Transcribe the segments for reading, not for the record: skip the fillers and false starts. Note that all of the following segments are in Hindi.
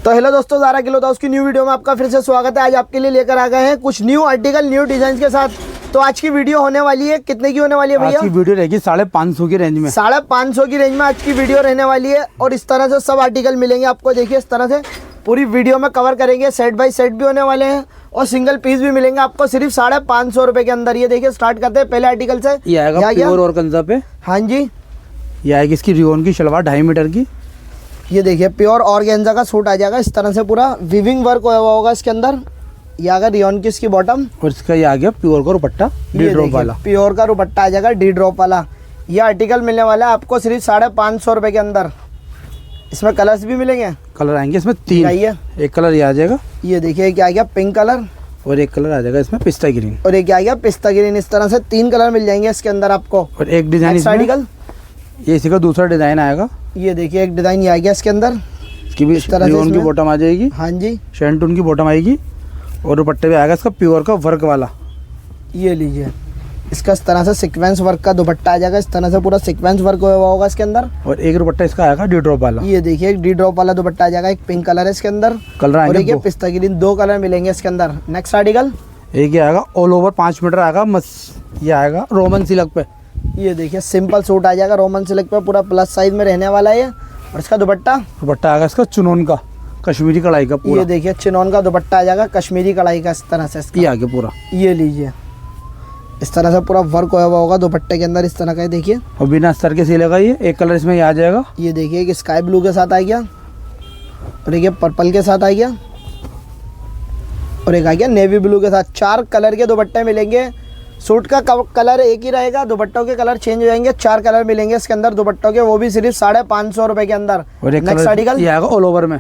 तो हेलो दोस्तों, ज़ारा क्लॉथ्स की न्यू वीडियो में आपका फिर से स्वागत है। आज आपके लिए लेकर आ गए हैं कुछ न्यू आर्टिकल न्यू डिजाइन के साथ। तो आज की वीडियो होने वाली है, कितने की होने वाली है भैया? आज की वीडियो रहेगी 550 की रेंज में। 550 की रेंज में आज की वीडियो रहने वाली है। और इस तरह से सब आर्टिकल मिलेंगे आपको। देखिए इस तरह से पूरी वीडियो में कवर करेंगे। सेट बाय सेट भी होने वाले हैं और सिंगल पीस भी मिलेंगे आपको सिर्फ 550 रुपए के अंदर। ये देखिए स्टार्ट करते हैं पहले आर्टिकल से। ये आएगा प्योर ऑर्गेन्जा पे। हाँ जी, ये आएगी इसकी रियोन की शलवार 2.5 मीटर की। ये देखिए प्योर ऑर्गेन्जा का सूट आ जाएगा इस तरह से, पूरा विविंग वर्क हुआ होगा इसके अंदर। ये आएगा रियोन की इसकी बॉटम और इसका ये आ गया प्योर का दुपट्टा डी ड्रॉप वाला। प्योर का दुपट्टा आ जाएगा डी ड्रॉप वाला। ये आर्टिकल मिलने वाला है आपको सिर्फ 550 रुपए के अंदर। इसमें कलर्स भी मिलेंगे। कलर आएंगे इसमें 3। एक कलर ये आ जाएगा, ये देखिए क्या आ गया पिंक कलर, और एक कलर आ जाएगा इसमें पिस्ता ग्रीन, और एक क्या आ गया पिस्ता ग्रीन। इस तरह से 3 कलर मिल जाएंगे इसके अंदर आपको। और एक डिजाइन आर्टिकल ये इसी का दूसरा डिजाइन आएगा। ये देखिए एक डिजाइन ये आ गया इसके अंदर। इसकी भी रियोन की बॉटम आ जाएगी। हाँ जी, शेंटून की बॉटम आएगी और दुपट्टे भी आएगा इसका प्योर का वर्क वाला। ये लीजिए इसका इस तरह से सीक्वेंस वर्क का दुपट्टा आ जाएगा। इस तरह से पूरा सीक्वेंस वर्क हुआ होगा इसके अंदर। और एक दुपट्टा इसका आएगा डी ड्रॉप वाला। ये देखिए एक डी ड्रॉप वाला दुपट्टा आ जाएगा। एक पिंक कलर है इसके अंदर, कलर और एक आएंगे पिस्ता ग्रीन। 2 कलर मिलेंगे इसके अंदर। नेक्स्ट आर्टिकल एक ये आएगा ऑल ओवर 5 मीटर आएगा। ये आएगा रोमन सिल्क पे। ये देखिए सिंपल सूट आ जाएगा रोमन सिल्क पे, पूरा प्लस साइज में रहने वाला है। और इसका दुपट्टा आएगा इसका चुनौन का कश्मीरी कढ़ाई का पूरा। ये देखिए चिनौन का दुपट्टा आ जाएगा कश्मीरी कढ़ाई का इस तरह से। ये आगे पूरा ये लीजिए इस तरह से पूरा वर्क हुआ होगा दुपट्टे के अंदर इस तरह का। देखिए और बिना अस्तर के सिलेगा। ये एक कलर इसमें ये आ जाएगा। ये देखिए एक स्काई ब्लू के साथ आ गया, और एक पर्पल के साथ आ गया, और एक आ गया नेवी ब्लू के साथ। 4 कलर के दुपट्टे मिलेंगे। सूट का कलर एक ही रहेगा, दुपट्टों के कलर चेंज हो जाएंगे। 4 कलर मिलेंगे इसके अंदर दुपट्टों के, वो भी सिर्फ 550 रुपए के अंदर। और एक नेक्स्ट आर्टिकल ये आएगा ऑल ओवर में।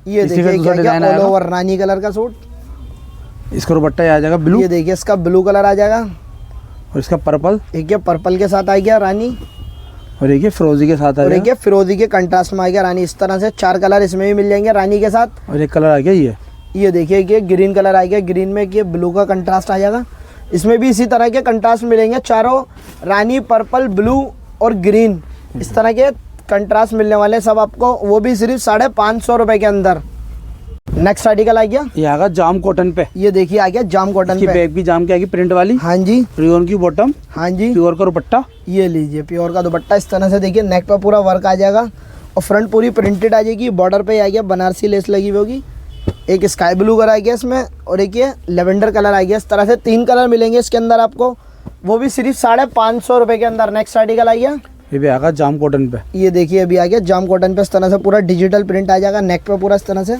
ये देखिए क्या ऑल ओवर रानी कलर का सूट। इसका दुपट्टा आ जाएगा ब्लू। ये देखिए इसका ब्लू कलर आ जाएगा, और इसका पर्पल। एक ये पर्पल के साथ आ गया रानी, और एक ये फिरोजी के साथ आ और एक ये फिरोजी के कंट्रास्ट में आ गया रानी। इस तरह से 4 कलर इसमें भी मिल जाएंगे रानी के साथ। और एक कलर आ गया ये देखिए कि ग्रीन कलर आ गया। ग्रीन में ये ब्लू का कंट्रास्ट आ जाएगा। इसमें भी इसी तरह के कंट्रास्ट मिलेंगे चारों, रानी, पर्पल, ब्लू और ग्रीन। इस तरह के कंट्रास्ट मिलने वाले सब आपको, वो भी सिर्फ 550 रुपए के अंदर। नेक्स्ट आर्टिकल आ गया, ये आएगा जाम कॉटन पे। ये देखिए आ गया जाम कॉटन पे। बैक भी जाम की आएगी प्रिंट वाली। हाँ जी, रियोन की बॉटम। हाँ जी, प्योर का दुपट्टा। ये लीजिए प्योर का दुपट्टा इस तरह से। देखिए नेक पे पूरा वर्क आ जाएगा और फ्रंट पूरी प्रिंटेड आ जाएगी। बॉर्डर पे आ गया बनारसी लेस लगी हुई होगी। एक स्काई ब्लू कलर आ गया इसमें, और एक ये लेवेंडर कलर आ गया। इस तरह से 3 कलर मिलेंगे इसके अंदर आपको, वो भी सिर्फ 550 रुपए के अंदर। नेक्स्ट आर्टिकल आ गया, ये भी आएगा जाम कॉटन पे। ये देखिए अभी आ गया जाम कॉटन पे। इस तरह से पूरा डिजिटल प्रिंट आ जाएगा। नेक पे पूरा इस तरह से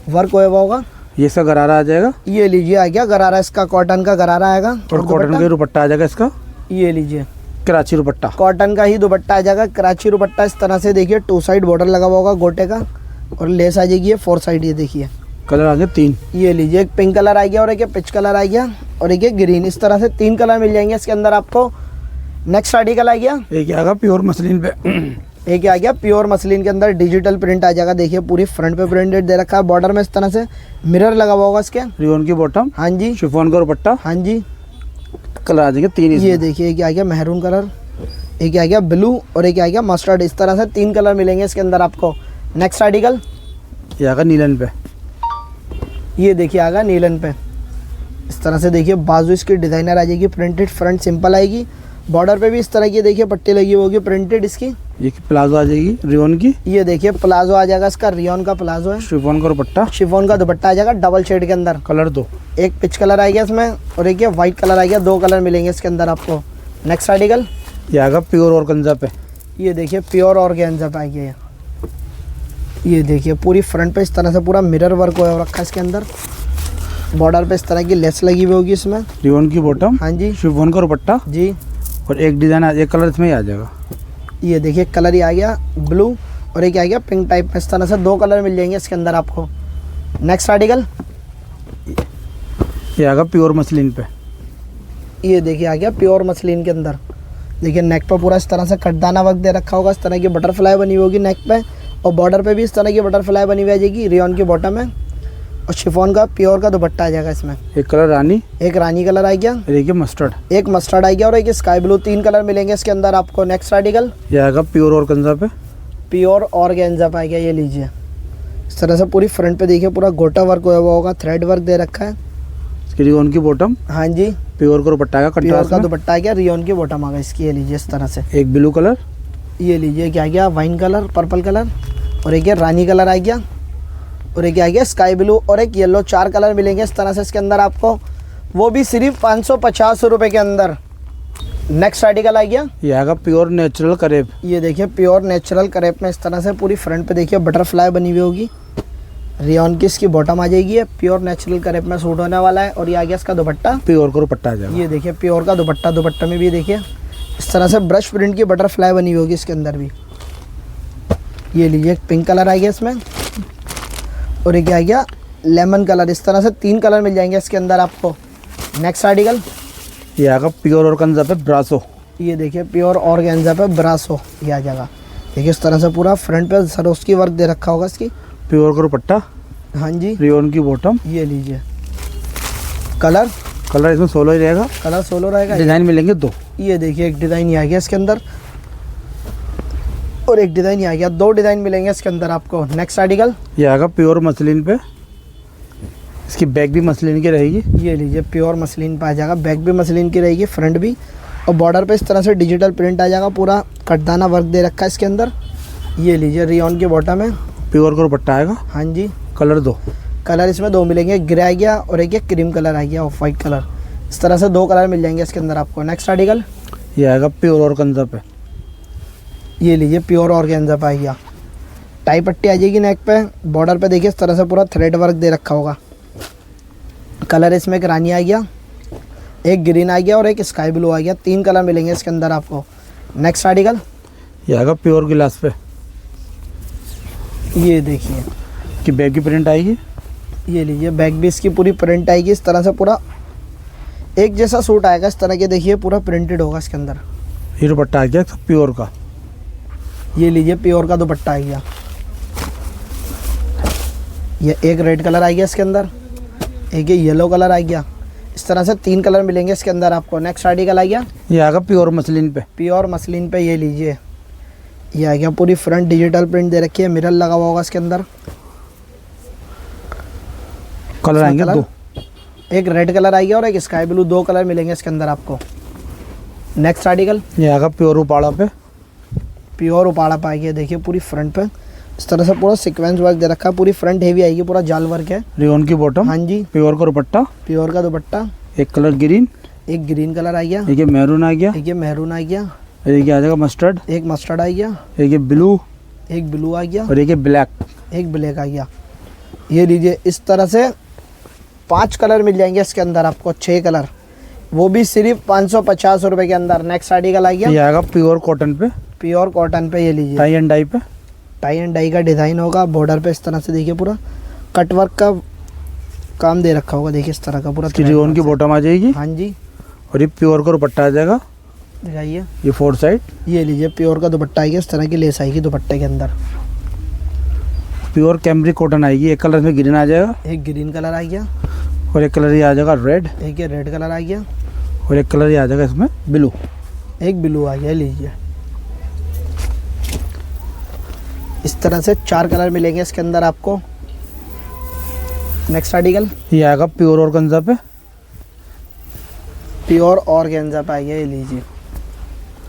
वर्क हुआ होगा। ये इसका गरारा आ जाएगा। ये लीजिए आ गया गरारा, इसका कॉटन का गरारा आएगा। और कॉटन का दुपट्टा आ जाएगा इसका। ये लीजिए कराची दुपट्टा, कॉटन का ही दुपट्टा आ जाएगा। कराची दुपट्टा इस तरह से। देखिए 2 साइड बॉर्डर लगा हुआ होगा गोटे का, और लेस आ जाएगी 4 साइड। ये देखिए कलर आ गया 3। ये लीजिए एक पिंक कलर आ गया, और एक पिच कलर आ गया, और एक ग्रीन। इस तरह से 3 कलर मिल जाएंगे इसके अंदर आपको। नेक्स्ट आर्टिकल आ गया, एक आएगा प्योर मसलिन पे। एक आ गया प्योर मसलिन के अंदर डिजिटल प्रिंट आ जाएगा। देखिए पूरी फ्रंट पे प्रिंटेड दे रखा है। बॉर्डर में इस तरह से मिरर लगा हुआ होगा इसके। रियोन की बॉटम। हाँ जी, शिफॉन का दुपट्टा। हाँ जी, कलर आ जाएंगे 3। ये देखिए एक आ गया मेहरून कलर, एक आ गया ब्लू, और एक आ गया मस्टर्ड। इस तरह से 3 कलर मिलेंगे इसके अंदर आपको। नेक्स्ट आर्टिकल ये आएगा नीलन पे। ये देखिए आगा नीलन पे। इस तरह से देखिए बाजू इसकी डिजाइनर आ जाएगी प्रिंटेड, फ्रंट सिंपल आएगी। बॉर्डर पे भी इस तरह की देखिए पट्टी लगी होगी प्रिंटेड इसकी। ये प्लाजो आ जाएगी रियोन की। ये देखिए प्लाजो आ जाएगा इसका, रियोन का प्लाजो है। शिफॉन का दुपट्टा। शिफॉन का दुपट्टा आ जाएगा डबल शेड के अंदर। कलर 2, एक पिच कलर आ गया इसमें, और एक ये व्हाइट कलर आ गया। 2 कलर मिलेंगे इसके अंदर आपको। नेक्स्ट आर्टिकल ये आएगा प्योर ऑर्गेन्जा पे। ये देखिए प्योर ऑर्गेन्जा पे आ गया। ये देखिए पूरी फ्रंट पे इस तरह से पूरा मिरर वर्क हो रखा है इसके अंदर। बॉर्डर पे इस तरह की लेस लगी हुई होगी इसमें। रियोन की बॉटम। हाँ जी, शिफॉन का दुपट्टा जी, और एक डिजाइन एक कलर इसमें ही आ जाएगा। ये देखिए कलर ही आ गया ब्लू, और एक आ गया पिंक टाइप में। इस तरह से 2 कलर मिल जाएंगे इसके अंदर आपको। नेक्स्ट आर्टिकल ये आएगा प्योर मसलिन पे। ये देखिए आ गया प्योर मसलिन के अंदर। देखिए नेक पे पूरा इस तरह से कटदाना वर्क दे रखा होगा। इस तरह की बटरफ्लाई बनी होगी नेक पे, और बॉर्डर पे भी इस तरह की बटरफ्लाई बनी हुई आ जाएगी। रियोन की बॉटम है, और शिफॉन का प्योर का दुपट्टा आ जाएगा इसमें। एक कलर रानी, एक रानी कलर आ गया, एक मस्टर्ड, एक मस्टर्ड आ गया, और एक स्काई ब्लू। 3 कलर मिलेंगे इसके अंदर आपको। नेक्स्ट आर्टिकल ये आएगा प्योर ऑर्गेन्जा पे। प्योर ऑर्गेन्जा पे आ गया। ये लीजिए इस तरह से पूरी फ्रंट पे देखिए पूरा गोटा वर्क हुआ हुआ होगा, थ्रेड वर्क दे रखा है। इसकी रियोन की बॉटम, हाँ जी, प्योर का दुपट्टा आएगा, प्योर कंट्रास्ट का में। दुपट्टा आ गया, रियोन की बॉटम आ गई इसकी। ये लीजिए इस तरह से, एक ब्लू कलर, ये लीजिए क्या आ गया, वाइन कलर, पर्पल कलर, और एक ये रानी कलर आ गया, और एक आ गया स्काई ब्लू, और एक येलो। 4 कलर मिलेंगे इस तरह से इसके अंदर आपको, वो भी सिर्फ 550 रुपये के अंदर। नेक्स्ट आर्टिकल आ गया, ये आएगा प्योर नेचुरल करेब। ये देखिए प्योर नेचुरल करेप में इस तरह से पूरी फ्रंट पे देखिए बटरफ्लाई बनी हुई होगी, रियोन की इसकी बॉटम आ जाएगी। प्योर नेचुरल करेप में सूट होने वाला है। और ये आ गया इसका दुपट्टा, प्योर का दुपट्टा आ जाएगा। ये देखिए प्योर का दुपट्टा, दुपट्टे में भी देखिए इस तरह से ब्रश प्रिंट की बटरफ्लाई बनी हुई होगी इसके अंदर भी। ये लीजिए एक पिंक कलर आ गया इसमें, और एक आ गया लेमन कलर। इस तरह से 3 कलर मिल जाएंगे इसके अंदर आपको। नेक्स्ट आर्टिकल, ये आएगा प्योर ऑर्गेन्जा पे ब्रासो। ये देखिए प्योर ऑर्गेन्जा पे ब्रासो ये आ जाएगा। देखिए इस तरह से पूरा फ्रंट पे सरोस्की वर्क दे रखा होगा इसकी। प्योर का दुपट्टा, हाँ जी, रियोन की बॉटम। ये लीजिए कलर, कलर इसमें 16 ही रहेगा, कलर 16 रहेगा। डिजाइन मिलेंगे 2। ये देखिए एक डिज़ाइन ये आ गया इसके अंदर, और एक डिज़ाइन ये आ गया। 2 डिज़ाइन मिलेंगे इसके अंदर आपको। नेक्स्ट आर्टिकल, ये आएगा प्योर मसलिन पे, इसकी बैक भी मसलिन की रहेगी। ये लीजिए प्योर मसलिन पे आ जाएगा, बैक भी मसलिन की रहेगी, फ्रंट भी। और बॉर्डर पे इस तरह से डिजिटल प्रिंट आ जाएगा, पूरा कटदाना वर्क दे रखा है इसके अंदर। ये लीजिए रियोन की बॉटम है, प्योर का दुपट्टा आएगा। हाँ जी, कलर 2। कलर इसमें 2 मिलेंगे, ग्रे आ गया और एक ये क्रीम कलर आ गया, ऑफ वाइट कलर। इस तरह से 2 कलर मिल जाएंगे इसके अंदर आपको। नेक्स्ट आर्टिकल, ये आएगा प्योर ऑर्गेन्जा पे, ये लीजिए प्योर ऑर्गेन्जा पे आ गया। टाई पट्टी आ जाएगी नेक पे, बॉर्डर पे देखिए इस तरह से पूरा थ्रेड वर्क दे रखा होगा। कलर इसमें एक रानी आ गया, एक ग्रीन आ गया और एक स्काई ब्लू आ गया। 3 कलर मिलेंगे इसके अंदर आपको। नेक्स्ट आर्टिकल, ये आएगा प्योर गिलास पे, ये देखिए कि बैक की प्रिंट आएगी। ये लीजिए बैक भी इसकी पूरी प्रिंट आएगी इस तरह से, पूरा एक जैसा सूट आएगा इस तरह के। देखिए पूरा प्रिंटेड होगा इसके अंदर। ये दुपट्टा आ गया प्योर का, ये लीजिए प्योर का दुपट्टा आ गया। ये एक रेड कलर आ गया इसके अंदर, एक ये येलो कलर आ गया। इस तरह से 3 कलर मिलेंगे इसके अंदर आपको। नेक्स्ट आर्टिकल आ गया, ये आएगा प्योर मसलिन पे, प्योर मसलिन पे। ये लीजिए ये आ गया, पूरी फ्रंट डिजिटल प्रिंट दे रखी है, मिरर लगा हुआ होगा इसके अंदर। कलर आएंगे कलर 2। एक रेड कलर आ गया और एक स्काई ब्लू। 2 कलर मिलेंगे इसके अंदर आपको। नेक्स्ट आर्टिकल, ये आएगा प्योर उपाड़ा पे, प्योर उपाड़ा पे आ गया। देखिए पूरी फ्रंट पे इस तरह से पूरा सीक्वेंस वर्क दे रखा है, पूरी फ्रंट हेवी आएगी, पूरा जाल वर्क है। रियोन की बॉटम, हाँ जी, प्योर का दुपट्टा, प्योर का दुपट्टा। एक कलर ग्रीन, एक ग्रीन कलर आ गया, एक ये मैरून आ गया, एक ये मैरून आ गया, एक ये आ जाएगा मस्टर्ड, एक मस्टर्ड आ गया, एक ये ब्लू, एक ब्लू आ गया, और एक ये ब्लैक। एक ब्लैक आ गया। ये लीजिए इस तरह से 5 कलर मिल जाएंगे इसके अंदर आपको, 6 कलर, वो भी सिर्फ 550 रुपये के अंदर। नेक्स्ट आर्टिकल आ ये गया, आएगा प्योर कॉटन पे, प्योर कॉटन पे। ये लीजिए टाई एंड डाई पे, टाई एंड डाई का डिज़ाइन होगा। बॉर्डर पे इस तरह से देखिए पूरा कट वर्क का काम दे रखा होगा। देखिए इस तरह का पूरा इसकी रियोन की बॉटम आ जाएगी, हाँ जी, और ये प्योर का दुपट्टा आ जाएगा। दिखाइए, ये 4 साइड, ये लीजिए प्योर का दुपट्टा आएगा, इस तरह की लेस आएगी दुपट्टे के अंदर। प्योर कैमरिक कॉटन आएगी। एक कलर में ग्रीन आ जाएगा, एक ग्रीन कलर आ गया, और एक कलर ये आ जाएगा रेड, एक ये रेड कलर आ गया, और एक कलर ये आ जाएगा इसमें ब्लू। एक ब्लू आ गया। लीजिए इस तरह से 4 कलर मिलेंगे इसके अंदर आपको। नेक्स्ट आर्टिकल, ये आएगा प्योर ऑर्गेन्जा पे, प्योर ऑर्गेन्जा पे आइए। ये लीजिए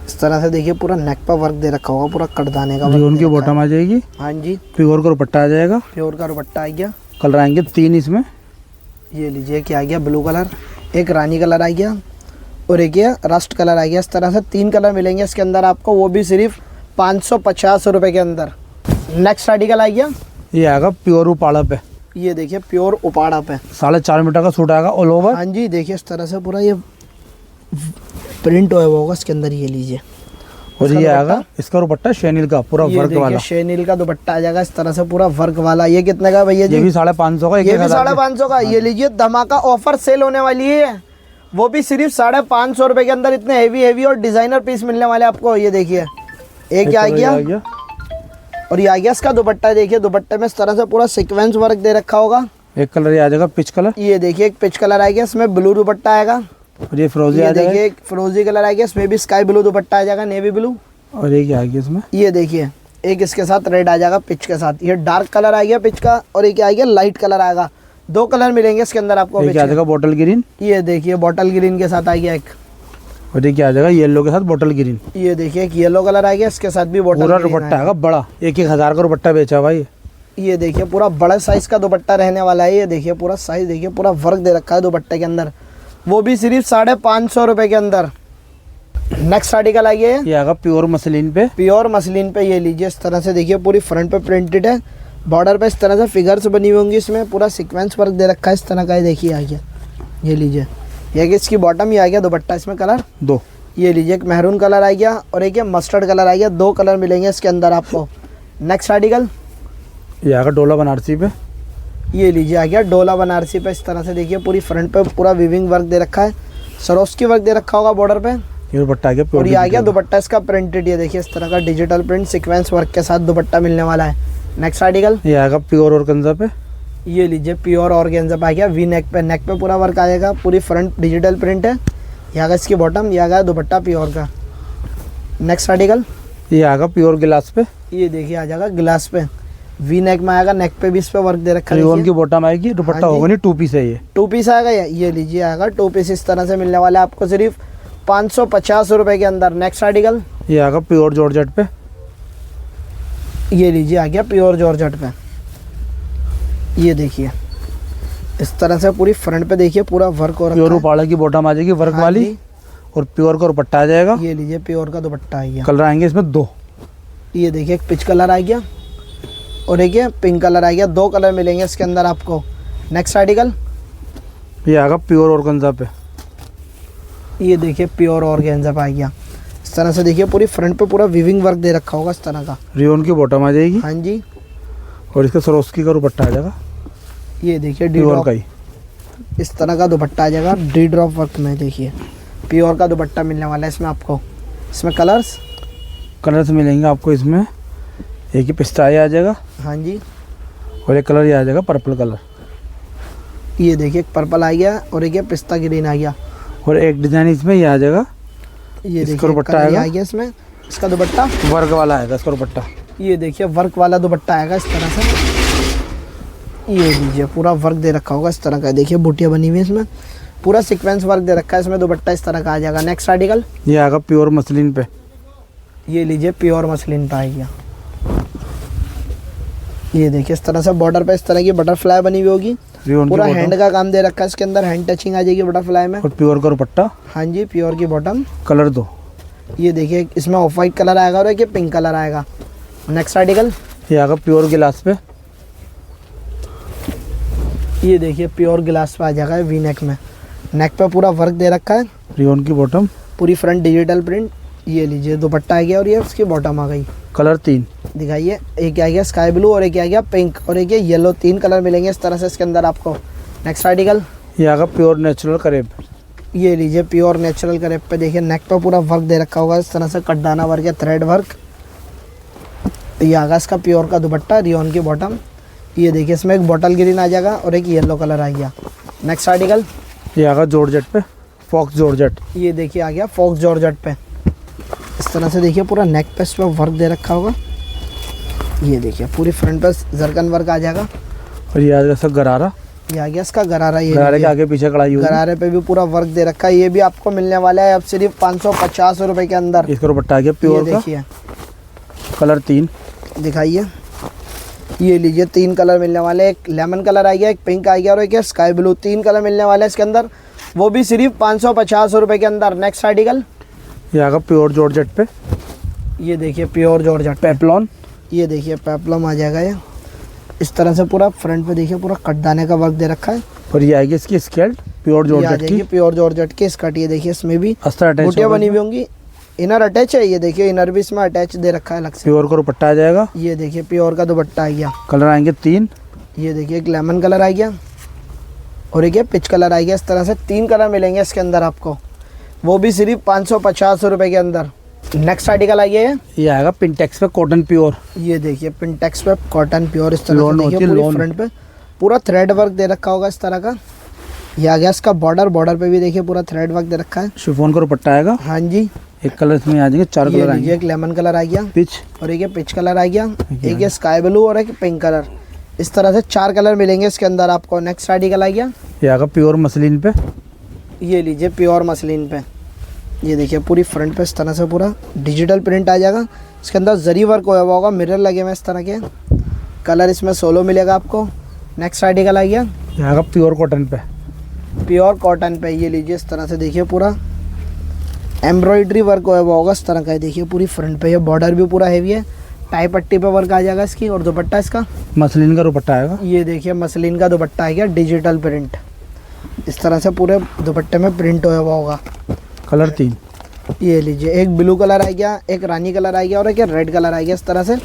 इस तरह से देखिए पूरा नेक पर वर्क दे रखा होगा, पूरा कटदाने का work रियोन दे की रखा बॉटम आ जाएगी, है। हाँ जी, प्योर का दुपट्टा आ जाएगा। प्योर का दुपट्टा आ गया। कलर आएंगे 3 इसमें, ये लीजिए क्या आ गया, ब्लू कलर, एक रानी कलर आ गया, और एक ये रस्ट कलर आ गया। इस तरह से 3 कलर मिलेंगे इसके अंदर आपको, वो भी सिर्फ 550 रुपये के अंदर। नेक्स्ट आर्टिकल आ गया, ये आएगा प्योर उपाड़ा पे, ये देखिए प्योर उपाड़ा पे। 4.5 मीटर का सूट आएगा ऑल ओवर। हाँ जी, देखिए इस तरह से पूरा ये प्रिंट हुआ होगा इसके अंदर। ये लीजिए, और ये आएगा इसका दुपट्टा शेनिल का पूरा ये वर्क वाला, देखिए शेनिल का दुपट्टा आ जाएगा इस तरह से पूरा वर्क वाला। ये कितने का है भैया ये जी? भी 550 का, ये भी 550 का। ये लीजिए धमाका ऑफर सेल होने वाली है, वो भी सिर्फ 550 रुपये के अंदर। इतने हेवी हेवी और डिजाइनर पीस मिलने वाले आपको। ये देखिए एक ये आ गया, और ये आ गया इसका दुपट्टा। देखिए दुपट्टे में इस तरह से पूरा सीक्वेंस वर्क दे रखा होगा। एक कलर ये आ जाएगा पिच कलर, ये देखिए एक पिच कलर आएगा, इसमें ब्लू दुपट्टा आएगा। और ये फिरोजी आ ये जाएगा, देखिए एक फिरोजी कलर आ गया, इसमें भी स्काई ब्लू दुपट्टा आ जाएगा, नेवी ब्लू। और एक ये आ गया इसमें, ये देखिए एक इसके साथ रेड आ जाएगा पिच के साथ। ये डार्क कलर आ गया पिच का और एक आ गया लाइट कलर आएगा। 2 कलर मिलेंगे इसके अंदर आपको। ये क्या आ जाएगा बॉटल ग्रीन, ये देखिए बॉटल ग्रीन के साथ आ गया एक, और ये क्या आ जाएगा येलो के साथ बॉटल ग्रीन। ये देखिए एक येलो कलर आ गया, इसके साथ भी बॉटल पूरा ग्रीन दुपट्टा आएगा बड़ा, 1,000 का दुपट्टा बेचा भाई। ये देखिए पूरा बड़ा साइज का दुपट्टा रहने वाला है। ये देखिए पूरा साइज देखिए, पूरा वर्क दे रखा है दुपट्टे के अंदर, वो भी सिर्फ 550 रुपए के अंदर। नेक्स्ट आर्टिकल आइए, ये आएगा प्योर मसलिन पे। प्योर मसलिन पे। ये लीजिए इस तरह से देखिए पूरी फ्रंट पे प्रिंटेड है, बॉर्डर पे इस तरह से फिगर्स बनी हुई होंगी, इसमें पूरा सीक्वेंस वर्क दे रखा है इस तरह का। ये देखिए आ गया, ये लीजिए ये कि इसकी बॉटम ही आ गया, दुपट्टा इसमें कलर 2। ये लीजिए एक मैरून कलर आ गया और एक ये मस्टर्ड कलर आ गया। 2 कलर मिलेंगे इसके अंदर आपको। नेक्स्ट आर्टिकल, ये आएगा डोला बनारसी पे। ये लीजिए आ गया डोला बनारसी पे। इस तरह से देखिए पूरी फ्रंट पे पूरा वीविंग वर्क दे रखा है, सरोस्की वर्क दे रखा होगा बॉर्डर पे। ये दुपट्टा आ गया प्योर, और ये आ गया दुपट्टा इसका प्रिंटेड। ये देखिए इस तरह का डिजिटल प्रिंट सीक्वेंस वर्क के साथ दुपट्टा मिलने वाला है। नेक्स्ट आर्टिकल, ये आएगा प्योर ऑर्गेन्जा पे। ये लीजिए प्योर ऑर्गेन्जा पे आ गया, वी नेक पे। नेक पे पूरा वर्क आएगा, पूरी फ्रंट डिजिटल प्रिंट है। ये आएगा इसकी बॉटम, ये आएगा दुपट्टा प्योर का। नेक्स्ट आर्टिकल, ये आएगा प्योर गिलास पे। ये देखिए आ जाएगा ग्लास पे, वी नेक में आएगा, नेक पे भी इस पे वर्क दे रखा है। रियोन की बॉटम आएगी, दुपट्टा हाँ जी। होगा नहीं, 2 पीस है ये। 2 पीस आएगा ये लीजिए आएगा 2 पीस इस तरह से मिलने वाला है आपको सिर्फ 550 रुपए के अंदर। नेक्स्ट आर्टिकल, ये आएगा प्योर जॉर्जेट पे। ये लीजिए आ गया प्योर जॉर्जेट पे। ये देखिए इस तरह से पूरी फ्रंट पे देखिए पूरा वर्क हो रखा प्योर है। उपाड़ा की बॉटम आ जाएगी वर्क हाँ वाली, जी। और प्योर का दुपट्टा आ जाएगा। ये लीजिए प्योर का दुपट्टा आ गया। कलर आएंगे इसमें 2। ये देखिए एक पिच कलर आ गया और एक ये पिंक कलर आ गया। 2 कलर मिलेंगे इसके अंदर आपको। नेक्स्ट आर्टिकल, ये आएगा प्योर ऑर्गेन्जा पे। ये देखिए प्योर ऑर्गेन्जा पे आ गया। इस तरह से देखिए पूरी फ्रंट पे पूरा वीविंग वर्क दे रखा होगा इस तरह का। रियोन की बॉटम आ जाएगी, हाँ जी। और इसका सरोस्की का दुपट्टा आ जाएगा ये देखिए डी प्योर ड्रॉप का ही। इस तरह का दुपट्टा आ जाएगा डी ड्रॉप वर्क में। देखिए प्योर का दुपट्टा मिलने वाला है इसमें आपको। इसमें कलर्स मिलेंगे आपको इसमें, एक ही पिस्ता ये आ जाएगा, हाँ जी। और एक कलर ये आ जाएगा पर्पल कलर, ये देखिए एक पर्पल आ गया और एक ये पिस्ता ग्रीन आ गया। और एक डिजाइन इसमें ये आ जाएगा, ये इसका देखिए दुपट्टा कलर ये आएगा। आ गया इसमें। इसका दुपट्टा वर्क वाला आएगा इसका दुपट्टा। ये देखिए वर्क वाला दुपट्टा आएगा इस तरह से। ये लीजिए पूरा वर्क दे रखा होगा इस तरह का। देखिए बूटियाँ बनी हुई है इसमें, पूरा सीक्वेंस वर्क दे रखा है इसमें। दुपट्टा इस तरह का आ जाएगा। नेक्स्ट आर्टिकल, ये आएगा प्योर मसलिन पे। ये लीजिए प्योर मसलिन पे आ गया। ये देखिए इस तरह से बॉर्डर पे इस तरह की बटरफ्लाई बनी हुई होगी। रियोन की पूरा बॉटम हैंड का काम दे रखा है इसके अंदर, हैंड टचिंग आ जाएगी बटरफ्लाई में। और प्योर का दुपट्टा, हाँ जी प्योर की बॉटम। कलर 2। ये देखिए इसमें ऑफ वाइट कलर आएगा और एक ये पिंक कलर आएगा। नेक्स्ट आर्टिकल, ये आएगा प्योर गिलास पे। ये देखिए प्योर ग्लास पे आ जाएगा वी नेक में। नेक पे पूरा वर्क दे रखा है, रियोन की बॉटम, पूरी फ्रंट डिजिटल प्रिंट। ये लीजिए दुपट्टा आ गया और ये उसकी बॉटम आ गई। कलर 3। दिखाइए, एक आ गया स्काई ब्लू और एक आ गया पिंक और एक ये येलो। 3 कलर मिलेंगे इस तरह से इसके अंदर आपको। नेक्स्ट आर्टिकल, ये आएगा प्योर नेचुरल करेब। ये लीजिए प्योर नेचुरल करेब पे। देखिए नेक पे पूरा वर्क दे रखा होगा इस तरह से, कटदाना वर्क या थ्रेड वर्क। ये आगा इसका प्योर का दुपट्टा, रियोन की बॉटम। ये देखिए इसमें एक बॉटल ग्रीन आ जाएगा और एक येलो कलर आ गया। नेक्स्ट आर्टिकल, ये आएगा जॉर्जेट पे, फॉक्स जॉर्जेट। ये देखिए आ गया फॉक्स जॉर्जेट पे। इस तरह से देखिए पूरा नेक पे इस पर वर्क दे रखा होगा। ये देखिए पूरी फ्रंट पे जरकन वर्क आ जाएगा। और ये आ जाएगा सब गरारा, ये आ गया इसका गरारा। ये गरारे के लीजिए, आगे पीछे कढ़ाई होगी। गरारे पे भी पूरा वर्क दे रखा है। ये भी आपको मिलने वाला है अब सिर्फ 550 रुपए के अंदर। इसका दुपट्टा आ गया ये प्योर का, देखिए, कलर 3। दिखाइए। ये लीजिए 3 कलर मिलने वाले हैं। एक लेमन कलर आ गया, एक पिंक आ गया और एक स्काई ब्लू। 3 कलर मिलने वाले हैं इसके अंदर, वो भी सिर्फ 550 रुपए के अंदर। नेक्स्ट आर्टिकल, ये आएगा प्योर जॉर्जेट पे, ये देखिए प्योर जॉर्जेट। पेप्लॉन। ये देखिए पेप्लम आ जाएगा ये। इस तरह से पूरा फ्रंट पे देखिए पूरा कटदाने का वर्क दे रखा है। और ये आएगी इसकी स्केल्ट प्योर ये आ जॉर्जेट जाएगी की, प्योर जॉर्जेट की स्कर्ट। ये देखिए इसमें भी अस्तर अटैच बूटियाँ बनी हुई होंगी। इनर अटैच है, ये देखिए इनर भी इसमें अटैच दे रखा है अलग से। प्योर का दुपट्टा आ जाएगा। ये देखिए प्योर का दुपट्टा आ गया। कलर आएंगे 3। ये देखिए एक लेमन कलर आ गया और एक ये पिच कलर आ गया। इस तरह से 3 कलर मिलेंगे इसके अंदर आपको, वो भी सिर्फ 550 रुपए के अंदर। नेक्स्ट आर्टिकल आइए, ये आएगा पिंटेक्स पे कॉटन प्योर। ये देखिए पिंटेक्स पे कॉटन प्योर। इस तरह लोन से देखिए होती है, पूरी लोन। फ्रंट पे पूरा थ्रेड वर्क दे रखा होगा इस तरह का। ये आ गया इसका बॉर्डर, बॉर्डर पे भी देखिए पूरा थ्रेड वर्क दे रखा है। शिफॉन का दुपट्टा आएगा। हाँ जी, एक कलर इसमें आ जाएंगे, 4 ये कलर लीजिए, आएंगे। एक लेमन कलर आ गया पिच, और एक ये पिच कलर आ गया, एक ये स्काई ब्लू और एक पिंक कलर। इस तरह से 4 कलर मिलेंगे इसके अंदर आपको। नेक्स्ट आर्टिकल आ गया, ये आएगा प्योर मसलिन पे। ये लीजिए प्योर मसलिन पे। ये देखिए पूरी फ्रंट पे इस तरह से पूरा डिजिटल प्रिंट आ जाएगा। इसके अंदर जरी वर्क हुआ होगा, मिरर लगे हुए इस तरह के। कलर इसमें 16 मिलेगा आपको। नेक्स्ट आर्टिकल आ गया, ये आएगा प्योर कॉटन पे। प्योर कॉटन पे। ये लीजिए इस तरह से देखिए पूरा एम्ब्रॉयडरी वर्क हुआ होगा इस तरह का है। देखिए पूरी फ्रंट पे, ये बॉर्डर भी पूरा हैवी है, टाई पट्टी पे वर्क आ जाएगा इसकी। और दुपट्टा इसका मसलिन का दुपट्टा आएगा। ये देखिए मसलिन का दुपट्टा आ गया, डिजिटल प्रिंट। इस तरह से पूरे दुपट्टे में प्रिंट हुआ होगा। कलर 3, ये लीजिए, एक ब्लू कलर आ गया, एक रानी कलर आ गया और एक रेड कलर आ गया। इस तरह से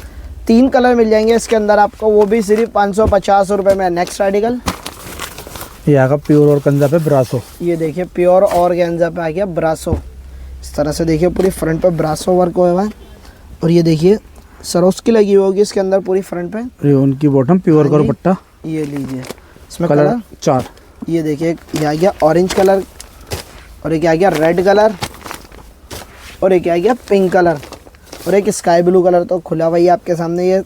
3 कलर मिल जाएंगे इसके अंदर आपको, वो भी सिर्फ 550 रुपये में। नेक्स्ट आर्टिकल, ये आएगा प्योर और कंजा पे ब्रासो। ये देखिए प्योर ऑर्गेन्जा पे आ गया ब्रासो। इस तरह से देखिए पूरी फ्रंट पे ब्रासो वर्क हुआ है। और ये देखिए सरोस्की लगी हुई होगी इसके अंदर पूरी फ्रंट पे। रेयन की बॉटम, प्योर का दुपट्टा। ये लीजिए, इसमें कलर कलर 4, ये देखिए, ये आ गया ऑरेंज कलर और एक आ गया रेड कलर और एक आ गया पिंक कलर और एक स्काई ब्लू कलर। तो खुला हुआ ही आपके सामने, ये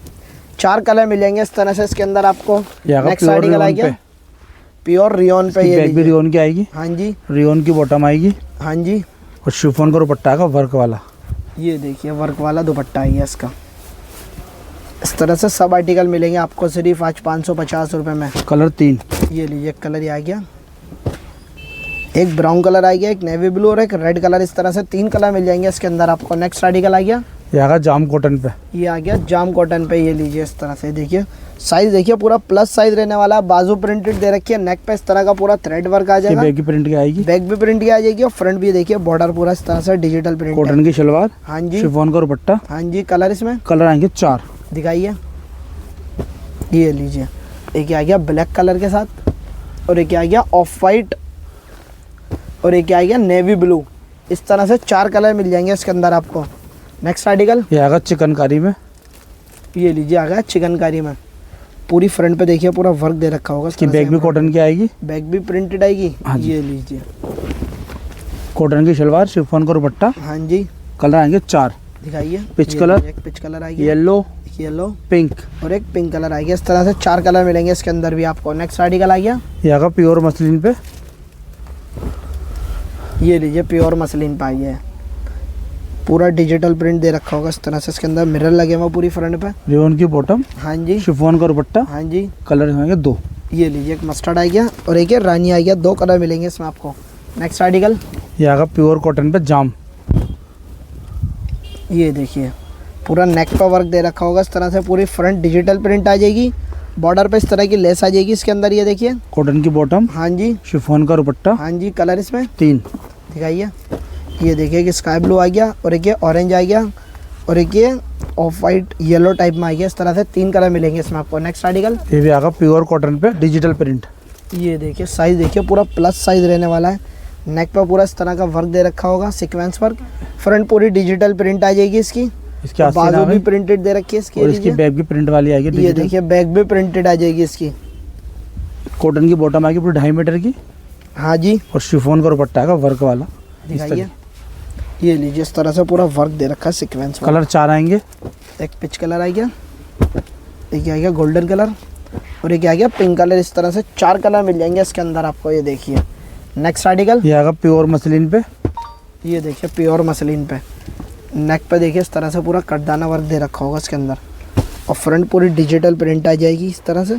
4 कलर मिलेंगे इस तरह से इसके अंदर आपको। नेक्स्ट आर्टिकल आ गया, प्योर रियोन पे। ये बैक भी रियोन की आएगी। हाँ जी, रियोन की बॉटम आएगी हाँ जी। और शिफॉन का दुपट्टा आएगा वर्क वाला। ये देखिए वर्क वाला दुपट्टा है इसका। इस तरह से सब आर्टिकल मिलेंगे आपको सिर्फ आज 550 रुपये में। कलर 3, ये लीजिए, एक कलर ये आ गया, एक ब्राउन कलर आ गया, एक नेवी ब्लू और एक रेड कलर। इस तरह से 3 कलर मिल जाएंगे इसके अंदर आपको। नेक्स्ट आर्टिकल आ गया, ये आएगा जाम कॉटन पे। ये आ गया जाम कॉटन पे। ये लीजिए इस तरह से देखिए, साइज देखिए पूरा प्लस साइज रहने वाला है। बाजू प्रिंटेड दे रखी है, नेक पे इस तरह का पूरा थ्रेड वर्क आ जाएगा। बैक की प्रिंट की आएगी। बैक भी प्रिंट की आ जाएगी और फ्रंट भी देखिए बॉर्डर पूरा इस तरह से डिजिटल प्रिंट है। कॉटन की शलवार, हाँ जी, शिफॉन का दुपट्टा। हाँ जी। कलर इसमें कलर आएंगे 4, दिखाइए। ये लीजिए, एक आ गया ब्लैक कलर के साथ और एक आ गया ऑफ वाइट और एक आ गया नेवी ब्लू। इस तरह से 4 कलर मिल जाएंगे इसके अंदर आपको। नेक्स्ट आर्टिकल, ये आएगा चिकनकारी में। ये लीजिए, आ गया चिकनकारी में। पूरी फ्रंट पे देखिए पूरा वर्क दे रखा होगा इसकी बैक भी कॉटन की आएगी। बैक भी प्रिंटेड आएगी। हाँ जी। ये लीजिए, कॉटन की शलवार, शिफॉन का दुपट्टा। हाँ जी। कलर आएंगे 4, दिखाइए। पिच ये कलर, लीजिए, एक पिच कलर आ गया, येलो, येलो पिंक। और एक पिंक कलर आ गया। इस तरह से 4 कलर मिलेंगे इसके अंदर भी आपको। नेक्स्ट आर्टिकल आ गया, ये आएगा प्योर मसलिन पे। ये लीजिए प्योर मसलिन पाई है, पूरा डिजिटल प्रिंट दे रखा होगा इस तरह से। इसके अंदर मिरर लगे हुए पूरी फ्रंट पे। रेयन की बॉटम, हाँ जी, शिफॉन का दुपट्टा। हाँ जी। कलर होंगे 2, ये लीजिए, एक मस्टर्ड आ गया और एक ये रानी आ गया। 2 कलर मिलेंगे इसमें आपको। नेक्स्ट आर्टिकल, ये आएगा प्योर कॉटन पे जाम। ये देखिए पूरा नेक पर वर्क दे रखा होगा इस तरह से। पूरी फ्रंट डिजिटल प्रिंट आ जाएगी, बॉर्डर पे इस तरह की लेस आ जाएगी इसके अंदर। ये देखिए, कॉटन की बॉटम, हाँ जी, शिफॉन का दुपट्टा। हाँ जी। कलर इसमें 3, दिखाइए। ये देखिए कि स्काई ब्लू आ गया और एक ये ऑरेंज आ गया और एक ये ऑफ वाइट येलो टाइप में आ गया। इस तरह से 3 कलर मिलेंगे इसमें आपको। नेक्स्ट आर्टिकल, ये भी आएगा प्योर कॉटन पे डिजिटल प्रिंट। ये देखिए साइज देखिए पूरा प्लस साइज रहने वाला है। नेक पर पूरा इस तरह का वर्क दे रखा होगा, सीक्वेंस वर्क। फ्रंट पूरी डिजिटल प्रिंट आ जाएगी इसकी, इसके आस्तीन बाजू आ भी गई प्रिंटेड दे रखी है इसकी। और इसकी बैक भी प्रिंट वाली आएगी ये डिजिटल। देखिए बैक भी प्रिंटेड आ जाएगी इसकी। कॉटन की बॉटम आएगी पूरी 2.5 मीटर की हाँ जी, और शिफॉन का दुपट्टा आएगा वर्क वाला। दिखाइए। ये लीजिए, इस तरह से पूरा वर्क दे रखा है सीक्वेंस। कलर 4 आएंगे, एक पिच कलर आ गया, एक आ गया गोल्डन कलर और एक आ गया पिंक कलर। इस तरह से 4 कलर मिल जाएंगे इसके अंदर आपको। ये देखिए। नेक्स्ट आर्टिकल, ये आएगा प्योर मसलिन पे। ये देखिए प्योर मसलिन पे। नेक पे देखिए इस तरह से पूरा कटदाना वर्क दे रखा होगा इसके अंदर और फ्रंट पूरी डिजिटल प्रिंट आ जाएगी इस तरह से।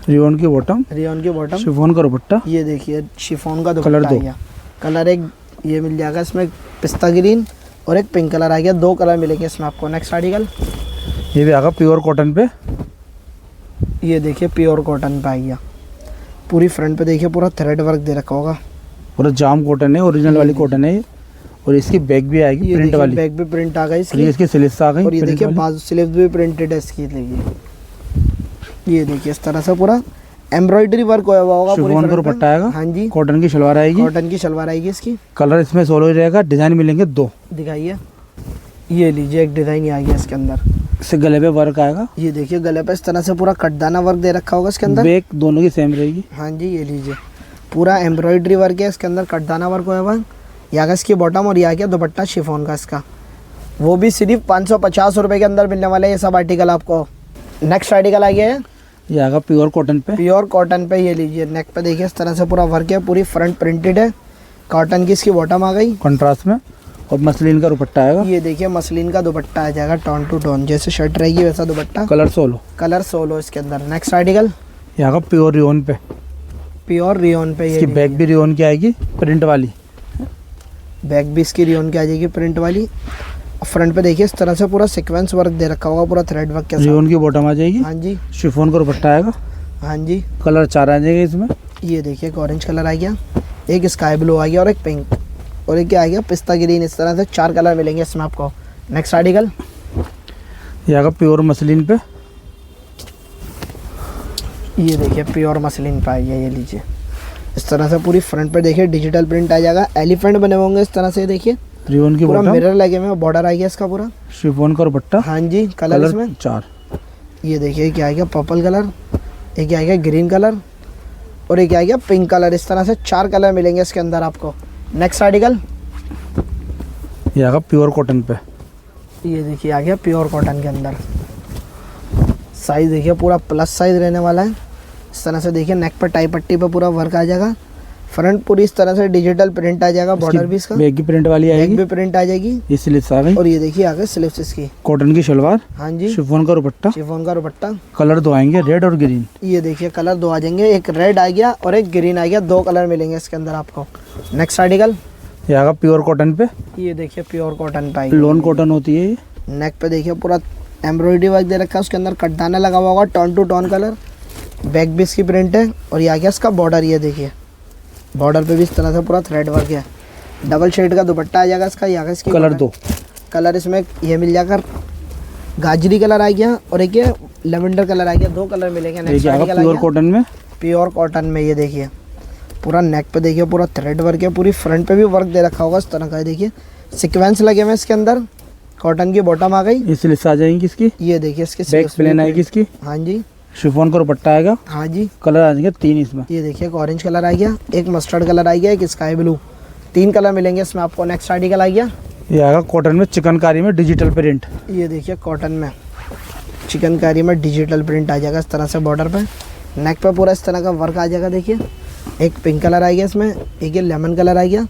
रियोन की बॉटम, रियोन की बॉटम। शिफॉन का दुपट्टा। ये देखिए शिफॉन का कलर दुपट्टा आ 2, गया। कलर एक ये मिल जाएगा इसमें, पिस्ता ग्रीन और एक पिंक कलर आ गया। 2 कलर मिलेंगे इसमें आपको। नेक्स्ट आर्टिकल, ये भी आएगा प्योर कॉटन पे। ये देखिए प्योर कॉटन पे आ गया। पूरी फ्रंट पे देखिए पूरा थ्रेड वर्क दे रखा होगा। पूरा जाम कॉटन है, ओरिजिनल वाली कॉटन है ये। और इसकी बैक भी आएगी ये प्रिंट देखिए वाली। बैक भी प्रिंट आ गई और ये इसकी इसकी स्लीव्स आ गई और ये प्रिंट देखिए वाली। बाजू स्लीव्स भी प्रिंटेड है इसकी। देखिए ये देखिए इस तरह से पूरा एम्ब्रॉयडरी वर्क हुआ होगा पूरी शिफॉन का फ्रंट पे। दुपट्टा आएगा। हाँ जी, कॉटन की शलवार आएगी। कॉटन की शलवार आएगी इसकी। कलर इसमें 16 ही रहेगा। डिजाइन मिलेंगे 2। दिखाइए। ये लीजिए, एक डिज़ाइन आ गया इसके अंदर। इससे गले पे वर्क आएगा। ये देखिए गले पे इस तरह से पूरा कटदाना वर्क दे रखा होगा इसके अंदर। बैक दोनों की सेम रहेगी। हाँ जी, ये लीजिए पूरा एम्ब्रॉयडरी वर्क है इसके अंदर, कटदाना वर्क हुआ है ये आ गया इसकी बॉटम और ये आ गया दुपट्टा शिफॉन का इसका, वो भी सिर्फ 550 रुपये के अंदर मिलने वाले हैं ये सब आर्टिकल आपको। नेक्स्ट आर्टिकल आ गया है, ये आएगा प्योर कॉटन पे। प्योर कॉटन पे, ये लीजिए नेक पे देखिए इस तरह से पूरा वर्क है, पूरी फ्रंट प्रिंटेड है, कॉटन की इसकी बॉटम आ गई कंट्रास्ट में, और मसलिन का दुपट्टा आएगा। ये देखिए मसलिन का दुपट्टा आ जाएगा टोन टू टोन, जैसे शर्ट रहेगी वैसा दुपट्टा, कलर सोलो। कलर सोलो इसके अंदर। नेक्स्ट आर्टिकल, ये आएगा प्योर रियोन पे, प्योर रियोन पे, इसकी ये बैक भी रियोन की आएगी प्रिंट वाली, बैक भी इसकी रियोन की आ जाएगी प्रिंट वाली। फ्रंट पे देखिए इस तरह से पूरा सीक्वेंस वर्क दे रखा होगा, पूरा थ्रेड वर्क के साथ। रियोन की बॉटम आ जाएगी। हाँ जी, शिफॉन का दुपट्टा आएगा। हाँ जी, कलर 4 आ जाएगा इसमें। ये देखिए एक ऑरेंज कलर आ गया, एक स्काई ब्लू आ गया और एक पिंक, और एक क्या आ गया पिस्ता ग्रीन। इस तरह से 4 कलर मिलेंगे इसमें आपको। नेक्स्ट आर्टिकल, ये आएगा प्योर मसलिन पे, ये देखिए प्योर मसलिन पे आ गया, ये लीजिए इस तरह से पूरी फ्रंट पे देखिए डिजिटल प्रिंट आ जाएगा, एलिफेंट बने होंगे इस तरह से, देखिए रियोन की पूरा बॉटम, मिरर लगे हुए, बॉर्डर आ गया इसका पूरा। शिफॉन का दुपट्टा। हाँ जी, कलर इसमें 4। ये देखिए क्या आ गया पर्पल कलर, एक आ गया ग्रीन कलर, और एक आ गया पिंक कलर। इस तरह से 4 कलर मिलेंगे इसके अंदर आपको। नेक्स्ट आर्टिकल, ये आएगा प्योर कॉटन पे, ये देखिए आ गया प्योर कॉटन के अंदर। साइज़ देखिए पूरा प्लस साइज़ रहने वाला है। इस तरह से देखिए नेक पर टाई पट्टी पे पूरा वर्क आ जाएगा, फ्रंट पूरी इस तरह से डिजिटल प्रिंट आ जाएगा, बॉर्डर भी इसका बैक की प्रिंट वाली बैक आएगी, भी प्रिंट आ जाएगी। ये स्लीव्स आ गई, और ये देखिए आगे स्लीव्स इसकी, कॉटन की शलवार, हाँ जी, शिफॉन का दुपट्टा। शिफॉन का दुपट्टा। कलर 2 आएंगे, रेड और ग्रीन। ये देखिए कलर 2 आ जाएंगे, एक रेड आ गया और एक ग्रीन आ गया, 2 कलर मिलेंगे इसके अंदर आपको। नेक्स्ट आर्टिकल, ये आएगा प्योर कॉटन पे, ये देखिए प्योर कॉटन पे आएगी। लोन कॉटन होती है ये। नेक पे देखिए पूरा एम्ब्रॉयडरी वर्क दे रखा है, उसके अंदर कटदाना लगा हुआ होगा tone to tone colour, back भी इसकी प्रिंट है, और ये आ गया इसका बॉर्डर। ये देखिए बॉर्डर पे भी इस तरह से पूरा थ्रेड वर्क है, डबल शेड का दुपट्टा आ जाएगा इसका। ये आ गया इसकी कलर 2, कलर इसमें ये मिल जाकर गाजरी कलर आ गया और एक ये लेवेंडर कलर आ गया, 2 कलर मिलेंगे। नेक्स्ट आर्टिकल आ प्योर गया कॉटन में, प्योर कॉटन में। ये देखिए पूरा नेक पे देखिए पूरा थ्रेड वर्क है, पूरी फ्रंट पे भी वर्क दे रखा होगा इस तरह का। देखिए सीक्वेंस लगे हुए इसके अंदर, कॉटन की बॉटम आ गई, ये स्लीव्स आ जाएंगी इसकी, ये देखिए इसके बैक प्लेन आएगी इसकी, हाँ जी, शिफॉन का दुपट्टा आएगा। हाँ जी, कलर आ जाएंगे 3 इसमें। ये देखिए एक ऑरेंज कलर आ गया, एक मस्टर्ड कलर आ गया, एक स्काई ब्लू, 3 कलर मिलेंगे इसमें आपको। नेक्स्ट आर्टिकल आ गया, ये आएगा कॉटन में चिकनकारी में डिजिटल प्रिंट, ये देखिए कॉटन में चिकनकारी में डिजिटल प्रिंट आ जाएगा इस तरह से बॉर्डर पे, नेक पे पूरा इस तरह का वर्क आ जाएगा। देखिए एक पिंक कलर आ गया इसमें, एक ये लेमन कलर आ गया,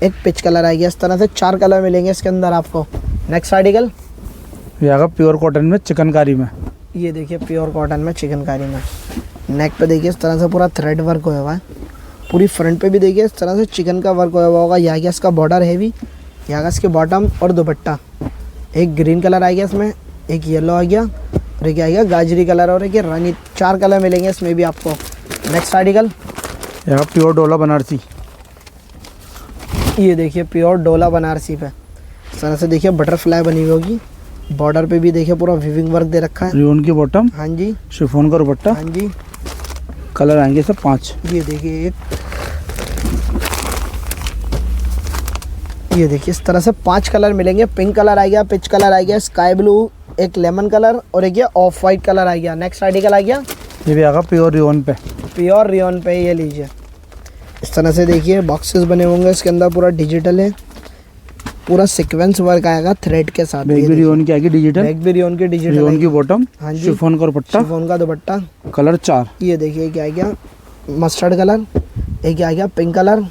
एक पिच कलर आ गया। इस तरह से 4 कलर मिलेंगे इसके अंदर आपको। नेक्स्ट आर्टिकल, ये आएगा प्योर कॉटन में चिकनकारी में, ये देखिए प्योर कॉटन में चिकनकारी में। नेक पे देखिए इस तरह से पूरा थ्रेड वर्क होया हुआ है, पूरी फ्रंट पे भी देखिए इस तरह से चिकन का वर्क होया हुआ होगा। यहाँ गया इसका बॉर्डर हैवी, यहाँ का इसके बॉटम और दुपट्टा, एक ग्रीन कलर आ गया इसमें, एक येलो आ गया, और एक आ गया गाजरी कलर, और एक ये रानी। 4 कलर मिलेंगे इसमें भी आपको। नेक्स्ट आर्टिकल, यहाँ प्योर डोला बनारसी, ये देखिए प्योर डोला बनारसी पे इस तरह से देखिए बटरफ्लाई बनी हुई होगी, बॉर्डर पे भी देखिए पूरा वीविंग वर्क दे रखा है। रियोन की बॉटम, हाँ जी, शिफॉन का दुपट्टा। हाँ जी, कलर आएंगे सब 5। ये देखिए एक, ये देखिए इस तरह से 5 कलर मिलेंगे। पिंक कलर आ गया, पिच कलर आ गया, स्काई ब्लू, एक लेमन कलर, और एक ये ऑफ वाइट कलर आ गया। नेक्स्ट आर्टिकल आ गया, ये भी आएगा प्योर रियोन पे, प्योर रियोन पे। ये लीजिए इस तरह से देखिए बॉक्सेस बने होंगे इसके अंदर, पूरा डिजिटल है, पूरा सीक्वेंस वर्क आएगा थ्रेड के साथ। बैक भी रियोन की आएगी डिजिटल, बैक भी रियोन की डिजिटल, रियोन की बॉटम, हाँ जी, शिफॉन का दुपट्टा, शिफॉन का दुपट्टा। कलर 4। ये देखिए क्या आ गया मस्टर्ड कलर, एक आ गया पिंक कलर,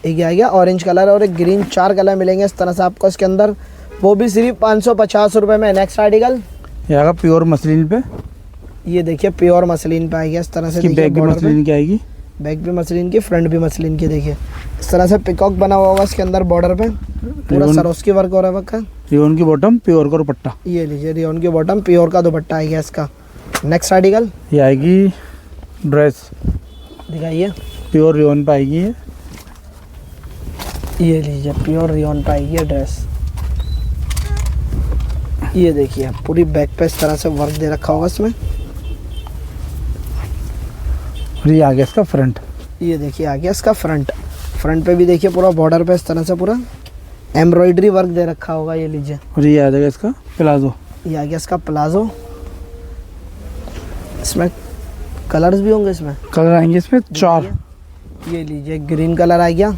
एक आ गया ऑरेंज कलर, और एक ग्रीन। 4 कलर मिलेंगे इस तरह से आपको इसके अंदर, वो भी सिर्फ 550 रुपये में। नेक्स्ट आर्टिकल, ये आएगा प्योर मसलिन पे, ये देखिए प्योर मसलिन पे आ गया इस तरह से। इसकी देखिए बैक भी border पे, मसलिन की आएगी, बैक भी मसलिन की, फ्रंट भी मसलिन की। देखिए इस तरह से पिकॉक बना हुआ होगा इसके अंदर बॉर्डर पे, पूरा सरोस्की वर्क हो रहा है। रियोन की बॉटम, प्योर का दुपट्टा। ये लीजिए रियोन की बॉटम, प्योर का दुपट्टा आ गया इसका। नेक्स्ट आर्टिकल, ये आएगी ड्रेस, दिखाइए, प्योर रियोन पे आएगी ये। ये लीजिए प्योर रियोन पे आएगी ड्रेस। ये देखिए पूरी बैक पे इस तरह से वर्क दे रखा होगा इसमें। और ये आ गया इसका फ्रंट, ये देखिए आ गया इसका फ्रंट। फ्रंट पे भी देखिए पूरा बॉर्डर पे इस तरह से पूरा एम्ब्रॉयडरी वर्क दे रखा होगा। ये लीजिए, और ये आ जाएगा इसका प्लाजो, ये आ गया इसका प्लाजो। इसमें कलर्स भी होंगे इसमें, कलर आएंगे इसमें 4। ये लीजिए ग्रीन कलर आ गया,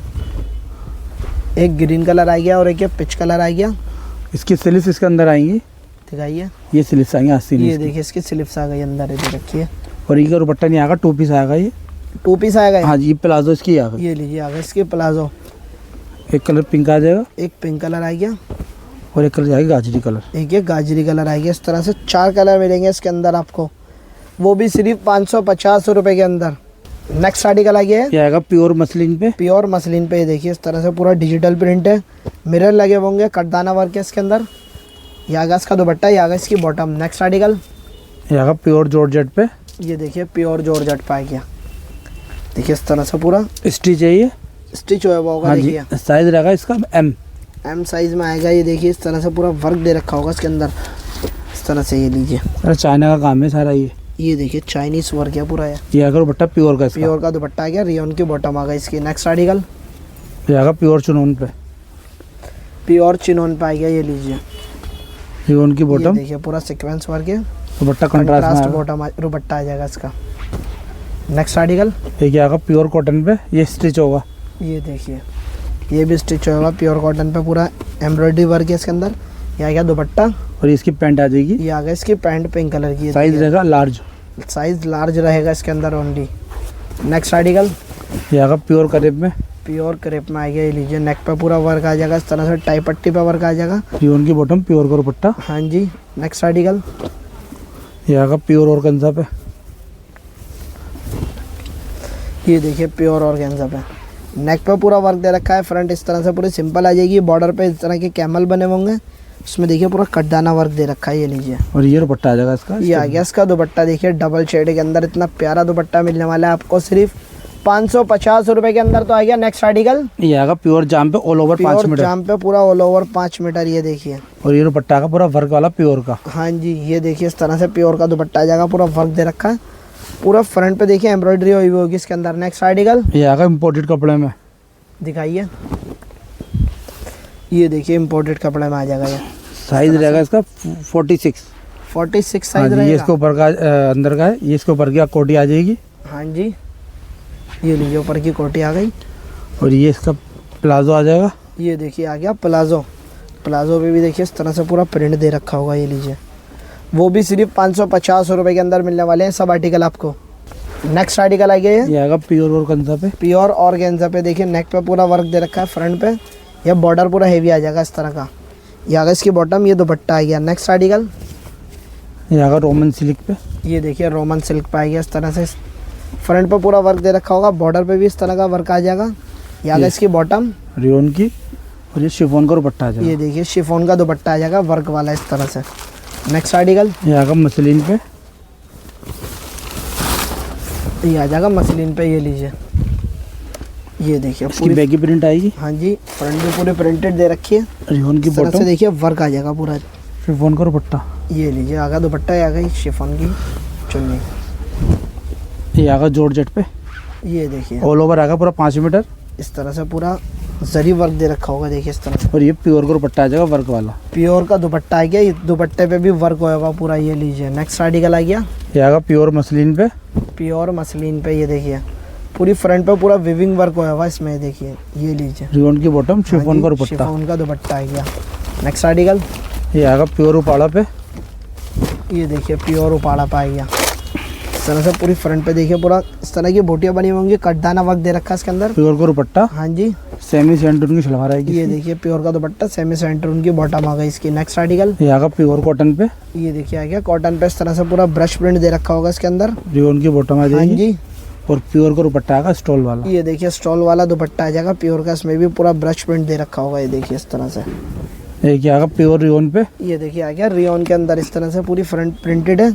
एक ग्रीन कलर आ गया और एक ये पिच कलर आ गया। इसकी स्लीव्स इसके अंदर आएंगी, दिखाइए। ये स्लीव्स आएंगे आस्तीन ये इसकी। देखिए इसकी स्लिप्स आ गई अंदर, ये रखिए। और ये दुपट्टा नहीं आएगा, 2 पीस आएगा ये। 2 पीस आएगा। हाँ जी, प्लाजो इसकी आ गई। ये लीजिए आ गया इसकी प्लाजो। एक कलर पिंक आ जाएगा एक पिंक कलर आ गया और एक कलर जाएगा गाजरी कलर। एक ये गाजरी कलर आ गया। इस तरह से 4 कलर मिलेंगे इसके अंदर आपको, वो भी सिर्फ 550 रुपये के अंदर। नेक्स्ट आर्टिकल आ गया है, ये आएगा प्योर मसलिन पे। प्योर मसलिन पे। ये देखिए इस तरह से पूरा डिजिटल प्रिंट है, मिरर लगे होंगे, कटदाना वर्क है इसके अंदर। ये आगा इसका दुपट्टा, ये आगा इसकी बॉटम। नेक्स्ट आर्टिकल, ये आएगा प्योर जॉर्जेट पे। ये देखिए प्योर जॉर्जेट पे आ गया। देखिए इस तरह से पूरा स्टिच है ये। स्टिच हुआ होगा। हाँ जी, देखिए साइज रहेगा इसका एम साइज में आएगा। ये देखिए इस तरह से पूरा वर्क दे रखा होगा इसके अंदर, इस तरह से। ये लीजिए, अरे चाइना का काम है सारा ये देखिए चाइनीज वर्क है पूरा। ये आएगा दुपट्टा प्योर का इसका। प्योर का दुपट्टा आ गया, रियोन की बॉटम आ गई इसकी। नेक्स्ट आर्टिकल, ये आएगा प्योर चुनौन पे। प्योर चिनोन पे आ गया। ये लीजिए, रियोन की ये बॉटम, देखिए पूरा सीक्वेंस वर्क है, दुपट्टा कंट्रास्ट में कंट्रास्ट आएगा। बॉटम दुपट्टा आ जाएगा इसका। नेक्स्ट आर्टिकल, ये आएगा प्योर कॉटन पे, ये स्टिच होगा। ये देखिए ये भी स्टिच होगा प्योर कॉटन पे, पूरा एम्ब्रॉयडरी वर्क है इसके अंदर। ये आ गया दुपट्टा, और इसकी पैंट आ जाएगी। ये आ गया इसकी पैंट पिंक कलर की। साइज रहेगा लार्ज। साइज लार्ज रहेगा इसके अंदर ओनली। नेक्स्ट आर्टिकल, ये आएगा प्योर करेब में। प्योर क्रेप में आ गया। ये लीजिए, नेक पे पूरा वर्क आ जाएगा इस तरह से, टाई पट्टी पे वर्क आ जाएगा। रियोन की बॉटम, प्योर का दुपट्टा। हाँ जी। नेक्स्ट आर्टिकल, ये आएगा प्योर ऑर्गेन्जा पे। ये देखिए प्योर ऑर्गेन्जा पे, नेक पे पूरा वर्क दे रखा है। फ्रंट इस तरह से पूरी सिंपल आ जाएगी, बॉर्डर पे इस तरह के कैमल बने होंगे, उसमें देखिए पूरा कटदाना वर्क दे रखा है। ये लीजिए, और ये दुपट्टा आ जाएगा इसका। ये आ गया इसका दुपट्टा। देखिए डबल शेड के अंदर इतना प्यारा दुपट्टा मिलने वाला है आपको सिर्फ 550 रुपए के अंदर तो आ गया। नेक्स्ट आर्टिकल, ये आएगा प्योर जाम पे, ऑल ओवर 5 प्योर मीटर। जाम पे पूरा ऑल ओवर 5 मीटर। ये देखिए, और ये दुपट्टा का पूरा वर्क वाला प्योर का। हाँ जी। ये देखिए इस तरह से प्योर का दुपट्टा आ जाएगा, पूरा वर्क दे रखा है। पूरा फ्रंट पे देखिए एम्ब्रॉयडरी हुई होगी इसके अंदर। नेक्स्ट आर्टिकल, ये आएगा इम्पोर्टेड कपड़े में। दिखाइए। ये देखिए इम्पोर्टेड कपड़े में आ जाएगा। ये साइज रहेगा इसका 46। 46 हाँ साइज जी, ये इसके रहेगा। ऊपर का अंदर का है, ये इसके ऊपर की कोटी आ जाएगी। हाँ जी, ये लीजिए ऊपर की कोटी आ गई। और ये इसका प्लाजो आ जाएगा। ये देखिए आ गया प्लाजो। प्लाजो पे भी देखिए इस तरह से पूरा प्रिंट दे रखा होगा। ये लीजिए, वो भी सिर्फ 550 रुपए के अंदर मिलने वाले हैं सब आर्टिकल आपको। नेक्स्ट आर्टिकल आ गया ये आएगा प्योर ऑर्गेन्जा पे। प्योर ऑर्गेन्जा पे। देखिए नेक पे पूरा वर्क दे रखा है, फ्रंट पे यह बॉर्डर पूरा हेवी आ जाएगा इस तरह का। ये आ गया इसकी बॉटम, ये दुपट्टा आ गया। नेक्स्ट आर्टिकल, ये आएगा रोमन सिल्क पे। ये देखिए रोमन सिल्क पे आ गया इस तरह से, फ्रंट पे पूरा वर्क दे रखा होगा, बॉर्डर पे भी इस तरह का वर्क आ जाएगा। ये आ गया इसकी बॉटम, रियोन की। और ये शिफॉन का दुपट्टा आ जाएगा। ये देखिए शिफॉन का दुपट्टा आ जाएगा वर्क वाला इस तरह से। नेक्स्ट आर्टिकल, ये आएगा मसलिन पे। ये आ जाएगा मसलिन पे। ये लीजिए, ये देखिए इसकी पूरी, बैगी प्रिंट आएगी। हाँ जी, फ्रंट भी पूरे प्रिंटेड दे रखी है रियोन की इस तरह से। बॉटम, देखिए वर्क आ जाएगा पूरा। शिफॉन का दुपट्टा। ये लीजिए आगा दुपट्टा, ये आ गई शिफॉन की चुन्नी। ये आएगा जॉर्जेट पे, ये देखिए ऑल ओवर आएगा पूरा 5 मीटर। इस तरह से पूरा जरी वर्क दे रखा होगा। देखिए इस तरह से और ये प्योर का दुपट्टा आ जाएगा वर्क वाला। प्योर का दुपट्टा आ गया। ये दुपट्टे पे भी वर्क होगा पूरा। ये लीजिए, नेक्स्ट आर्टिकल आ गया ये आएगा प्योर मसलिन पे। प्योर मसलिन पे। ये देखिए पूरी फ्रंट पे पूरा विविंग वर्क होगा इसमें। ये देखिए, ये लीजिए, रियोन की बॉटम, शिफॉन का दुपट्टा। शिफॉन का दुपट्टा आ गया। नेक्स्ट आर्टिकल, ये आएगा प्योर उपाड़ा पे। ये देखिए प्योर उपाड़ा पे आ गया इस तरह से। पूरी फ्रंट पे देखिए पूरा इस तरह की बोटियाँ बनी होंगी, कटदाना वर्क दे रखा है इसके अंदर। प्योर का दुपट्टा, हाँ जी। सेमी सेंटून की सलवार आएगी। ये देखिए प्योर का दुपट्टा, सेमी सेंटर उनकी बॉटम आ गई इसकी। नेक्स्ट आर्टिकल, ये आएगा प्योर कॉटन पे। ये देखिए आ गया कॉटन पे। इस तरह से पूरा ब्रश प्रिंट दे रखा होगा इसके अंदर। रियोन की बॉटम आ हाँ जाएगी। जी। और प्योर का दुपट्टा आएगा स्टॉल वाला। ये देखिए स्टॉल वाला दुपट्टा आ जाएगा प्योर का, इसमें भी पूरा ब्रश प्रिंट दे रखा होगा। ये देखिए इस तरह से। एक आएगा प्योर रियोन पे। ये देखिए आ गया रियोन के अंदर इस तरह से पूरी फ्रंट प्रिंटेड है,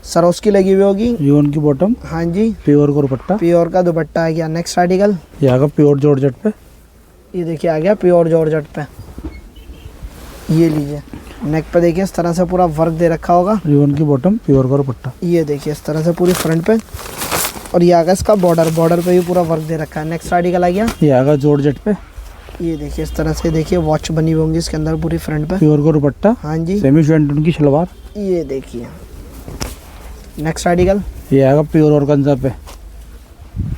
सरोस्की लगी हुई होगी। रियोन की बॉटम, हाँ जी। प्योर का दुपट्टा। प्योर का दुपट्टा आ गया। नेक्स्ट आर्टिकल, ये आएगा प्योर जॉर्जेट पे। ये देखिए आ गया प्योर जॉर्जेट पे। ये लीजिए, नेक पे देखिए इस तरह से पूरा वर्क दे रखा होगा। रियोन की बॉटम, प्योर का दुपट्टा। ये देखिए इस तरह से पूरी फ्रंट पे। और ये आ गया इसका बॉर्डर, बॉर्डर पे भी पूरा वर्क दे रखा है। नेक्स्ट आर्टिकल आ गया, ये आएगा जॉर्जेट पे। ये देखिए इस तरह से देखिए वॉच बनी हुई होंगी इसके अंदर पूरी फ्रंट पे। प्योर का दुपट्टा, हाँ जी। सेमी सेंटून की सलवार। ये देखिए नेक्स्ट आर्टिकल, ये आएगा प्योर ऑर्गेन्जा पे।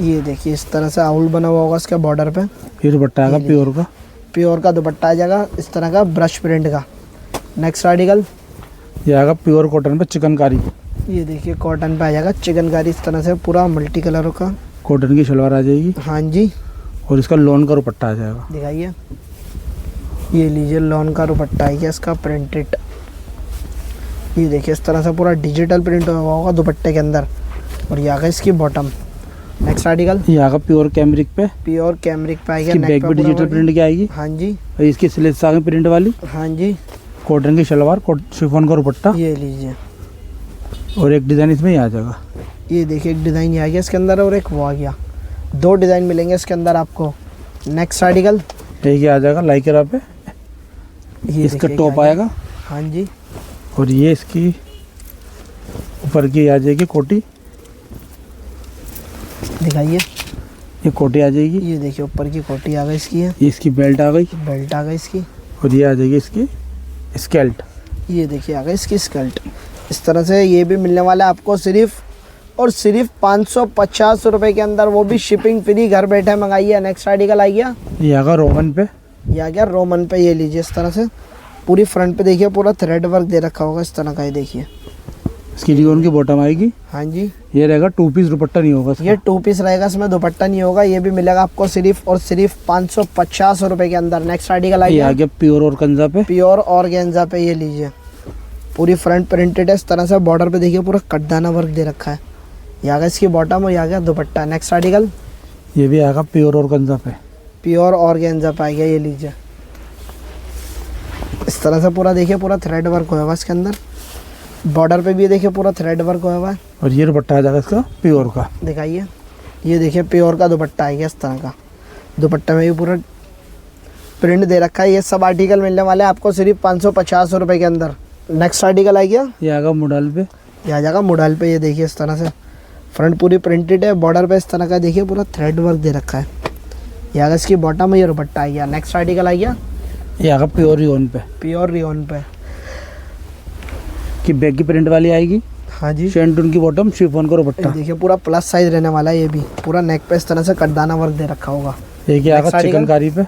ये देखिए इस तरह से आउल बना हुआ होगा इसके बॉर्डर पे। ये दुपट्टा आएगा ये प्योर का। प्योर का दुपट्टा आ जाएगा इस तरह का ब्रश प्रिंट का। नेक्स्ट आर्टिकल ये आएगा प्योर कॉटन पे चिकनकारी। ये देखिए कॉटन पे आ जाएगा चिकनकारी इस तरह से पूरा मल्टी कलरों का। कॉटन की शलवार आ जाएगी हाँ जी, और इसका लॉन का दुपट्टा आ जाएगा। दिखाइए, ये लीजिए लॉन का दुपट्टा है इसका प्रिंटेड। ये देखिए इस तरह से पूरा डिजिटल प्रिंट हुआ होगा दुपट्टे के अंदर। और ये आ गया इसकी बॉटम। नेक्स्ट आर्टिकल ये आएगा प्योर कैमरिक पे। प्योर कैमरिक पे आएगा, इसकी बैक पे डिजिटल प्रिंट की आएगी। हाँ जी, और इसकी स्लीव्स आ गई प्रिंट वाली। हाँ जी, कॉटन की शलवार, शिफॉन का दुपट्टा, ये लीजिए। और एक डिज़ाइन इसमें ही आ जाएगा। ये देखिए एक डिज़ाइन ये आ गया इसके अंदर और एक वो आ गया, 2 डिज़ाइन मिलेंगे इसके अंदर आपको। नेक्स्ट आर्टिकल एक ही आ जाएगा लाइक्रा पे। ये इसका देखिए टॉप क्या आएगा हाँ जी, और ये इसकी ऊपर की आ जाएगी कोटी। दिखाइए, ये कोटी आ जाएगी। ये देखिए ऊपर की कोटी आ गई इसकी है, ये इसकी बेल्ट आ गई बेल्ट आ गई इसकी। और ये आ जाएगी इसकी स्केल्ट। ये देखिए आ गई इसकी स्कर्ट। इस तरह से ये भी मिलने वाला है आपको सिर्फ और सिर्फ 550 रुपये के अंदर, वो भी शिपिंग फ्री, घर बैठे मंगाइए। नेक्स्ट आर्टिकल आ गया, ये आएगा रोमन पे। ये आ गया रोमन पे। ये लीजिए इस तरह से पूरी फ्रंट पे देखिए पूरा थ्रेड वर्क दे रखा होगा इस तरह का। ये देखिए इसकी रियोन की बॉटम आएगी। हाँ जी, ये रहेगा 2 पीस दुपट्टा नहीं होगा इसका। ये 2 पीस रहेगा, इसमें दुपट्टा नहीं होगा। ये भी मिलेगा आपको सिर्फ और सिर्फ 550 रुपये के अंदर। नेक्स्ट आर्टिकल आ ये गया आ गया प्योर ऑर्गेन्जा पे। प्योर ऑर्गेन्जा पे। ये लीजिए पूरी फ्रंट प्रिंटेड है इस तरह से, बॉर्डर पे देखिए पूरा कटदाना वर्क दे रखा है। ये आ गया इसकी बॉटम और ये आ गया दुपट्टा। नेक्स्ट आर्टिकल ये भी आएगा प्योर ऑर्गेन्जा पे। प्योर ऑर्गेन्जा पे आ गया। ये लीजिए इस तरह से पूरा देखिए पूरा थ्रेड वर्क हुआ हुआ इसके अंदर, बॉर्डर पे भी देखिए पूरा थ्रेड वर्क हुआ हुआ है। और ये दुपट्टा आ जाएगा इसका प्योर का। दिखाइए, ये देखिए प्योर का दुपट्टा आ गया इस तरह का। दुपट्टे में भी पूरा प्रिंट दे रखा है। ये सब आर्टिकल मिलने वाले हैं आपको सिर्फ 550 रुपये के अंदर। नेक्स्ट आर्टिकल आ गया, ये आएगा मुडाल पे। ये आ जाएगा मुडाल पे। ये देखिए इस तरह से फ्रंट पूरी प्रिंटेड है, बॉर्डर पे इस तरह का देखिए पूरा थ्रेड वर्क दे रखा है। ये आ गया इसकी बॉटम, ये दुपट्टा आ गया। नेक्स्ट आर्टिकल आ गया, ये आएगा प्योर रियोन पे। प्योर रियोन पे की बैक की प्रिंट वाली आएगी। हाँ जी, शेंटून की बॉटम, शिफॉन का ये दुपट्टा। देखिए पूरा प्लस साइज रहने वाला है। ये भी पूरा नेक पे इस तरह से कटदाना वर्क दे रखा होगा। एक ही आएगा Next article? चिकनकारी पे।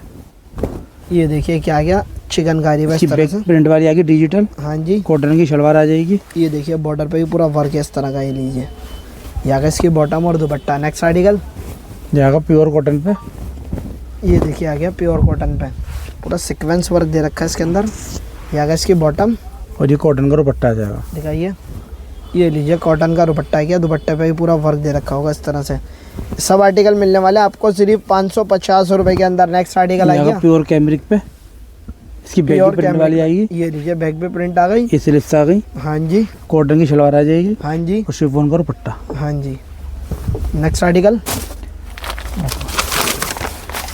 ये देखिए क्या आ गया, चिकनकारी पे इसकी इस तरह बैक से। प्रिंट वाली आएगी डिजिटल। हाँ जी, कॉटन की शलवार आ जाएगी। ये देखिए बॉर्डर पे भी पूरा वर्क है इस तरह का। ये लीजिए, ये आ गया इसकी बॉटम और दुपट्टा। नेक्स्ट आर्टिकल, ये आएगा प्योर कॉटन पे। ये देखिए आ गया प्योर कॉटन पे, पूरा सीक्वेंस वर्क दे रखा है इसके अंदर। ये आ गया इसकी बॉटम और ये कॉटन का दुपट्टा आ जाएगा। दिखाइए, ये लीजिए कॉटन का दुपट्टा है क्या, दुपट्टे पे भी पूरा वर्क दे रखा होगा इस तरह से। सब आर्टिकल मिलने वाले हैं आपको सिर्फ 550 रुपये के अंदर। नेक्स्ट आर्टिकल आ गया प्योर कैमरिक पे। इसकी बैक प्योर प्रिंट वाली आएगी। ये लीजिए बैक पे प्रिंट आ गई। ये स्लिप्स आ गई। हाँ जी, कॉटन की शलवार आ जाएगी हाँ जी, और शिफॉन का दुपट्टा। हाँ जी। नेक्स्ट आर्टिकल,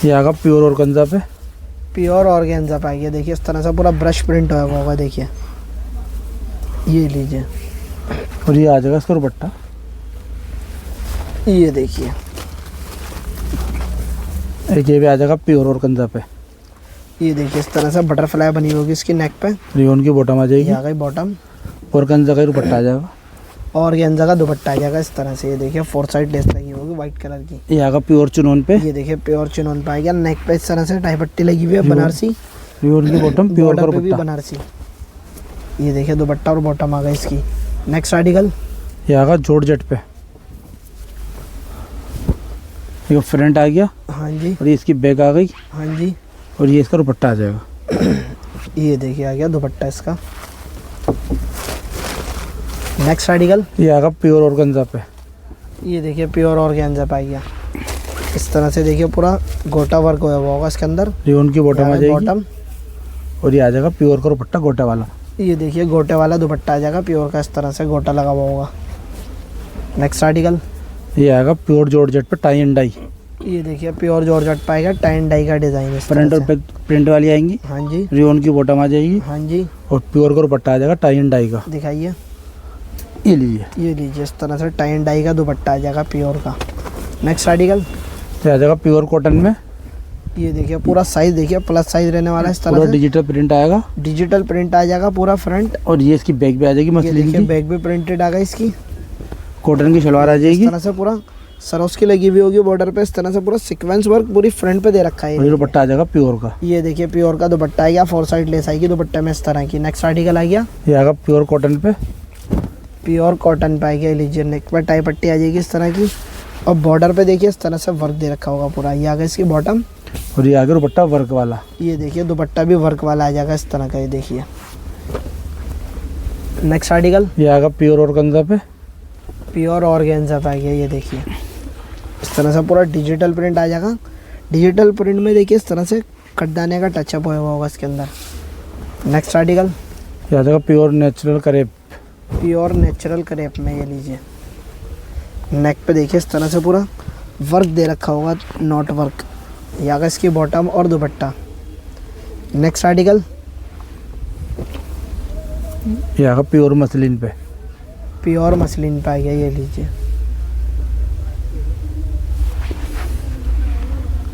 ये आएगा प्योर ऑर्गेन्जा पे। प्योर ऑर्गेन्जा पे आ गया। देखिए इस तरह से पूरा ब्रश प्रिंट हुआ होगा। देखिए ये लीजिए, और ये आ जाएगा इसका दुपट्टा। ये देखिए, एक ये भी आ जाएगा प्योर ऑर्गेन्जा पे। ये देखिए इस तरह से बटरफ्लाई बनी होगी इसकी नेक पे। रियोन की बॉटम आ ये जाएगी। आ गई बॉटम, ऑर्गेन्जा का दुपट्टा आ जाएगा। ऑर्गेन्जा का दुपट्टा आ जाएगा इस तरह से। ये देखिए 4 साइड लेस लगी होगी व्हाइट कलर की। ये आएगा प्योर चिनोन पे। ये देखिए प्योर चिनोन पे आ गया। नेक पे इस तरह से टाई पट्टी लगी हुई है बनारसी। रियोन की बॉटम, प्योर का बॉर्डर पे भी दुपट्टा। बनारसी। ये देखिए दुपट्टा और बॉटम आ गई इसकी। नेक्स्ट आर्टिकल, ये आएगा जॉर्जेट पे। ये फ्रंट आ गया हाँ जी, और ये इसकी बैक आ गई हाँ जी। और ये इसका दुपट्टा आ जाएगा। ये देखिए आ गया दुपट्टा इसका। नेक्स्ट आर्टिकल, ये आएगा प्योर ऑर्गेन्जा पे। ये देखिए प्योर ऑर्गेन्जा पे आ गया। इस तरह से देखिए पूरा गोटा वर्क हुआ होगा इसके अंदर। रियोन की बॉटम आ जाएगी बॉटम, और ये आ जाएगा प्योर का दुपट्टा गोटा वाला। ये देखिए गोटे वाला दुपट्टा आ जाएगा प्योर का, इस तरह से गोटा लगा हुआ होगा। नेक्स्ट आर्टिकल, ये आएगा प्योर जॉर्जेट पे टाई एंड डाई। ये देखिए प्योर जॉर्जेट पाएगा, टाई एंड डाई का डिजाइन इस तरह फ्रंट और से। बैक प्रिंट वाली आएंगी। हाँ जी, रियोन की बॉटम आ जाएगी हाँ जी। और प्योर का दुपट्टा आ जाएगा टाई एंड डाई का। दिखाइए, ये लीजिए, ये लीजिए इस तरह से टाई एंड डाई का दुपट्टा आ जाएगा प्योर का। नेक्स्ट आर्टिकल, ये आ जाएगा प्योर कॉटन में। ये देखिए पूरा साइज देखिए प्लस साइज रहने वाला है इस पूरा तरह से। डिजिटल प्रिंट आएगा डिजिटल प्रिंट आ जाएगा पूरा फ्रंट। और ये इसकी बैक भी आ जाएगी ये मसलिन देखिए की। बैक भी प्रिंटेड आ गई इसकी। कॉटन की शलवार आ इस जाएगी। तरह से पूरा सरोस की लगी हुई होगी बॉर्डर पे इस तरह से पूरा सीक्वेंस वर्क पूरी फ्रंट पे दे रखा है। और ये दुपट्टा आ जाएगा प्योर का। ये देखिए प्योर का दुपट्टा आ गया, 4 साइड लेस आएगी दुपट्टे में इस तरह की। नेक्स्ट आर्टिकल आ गया, ये आएगा प्योर कॉटन पे। प्योर कॉटन पे आ गया। लीजिए नेक पे टाई पट्टी आ जाएगी इस तरह की और बॉर्डर पे देखिए इस तरह से वर्क दे रखा होगा पूरा। ये आ गया इसकी बॉटम और ये आगे दुपट्टा वर्क वाला। ये देखिए दुपट्टा भी वर्क वाला आ जाएगा इस तरह का। ये देखिए नेक्स्ट आर्टिकल, ये आएगा प्योर ऑर्गेन्जा पे। प्योर ऑर्गेन्जा पे आ गया। ये देखिए इस तरह से पूरा डिजिटल प्रिंट आ जाएगा। डिजिटल प्रिंट में देखिए इस तरह से कटदाने का टचअप हुआ होगा इसके अंदर। नेक्स्ट आर्टिकल, ये आ जाएगा pure natural crepe. Pure natural crepe में। ये लीजिए नेक पे देखिए इस तरह से पूरा वर्क दे रखा होगा, नॉट वर्क। ये आगा इसकी बॉटम और दुपट्टा। नेक्स्ट आर्टिकल, ये आएगा प्योर मसलिन पे। प्योर मसलिन पे आ गया। ये लीजिए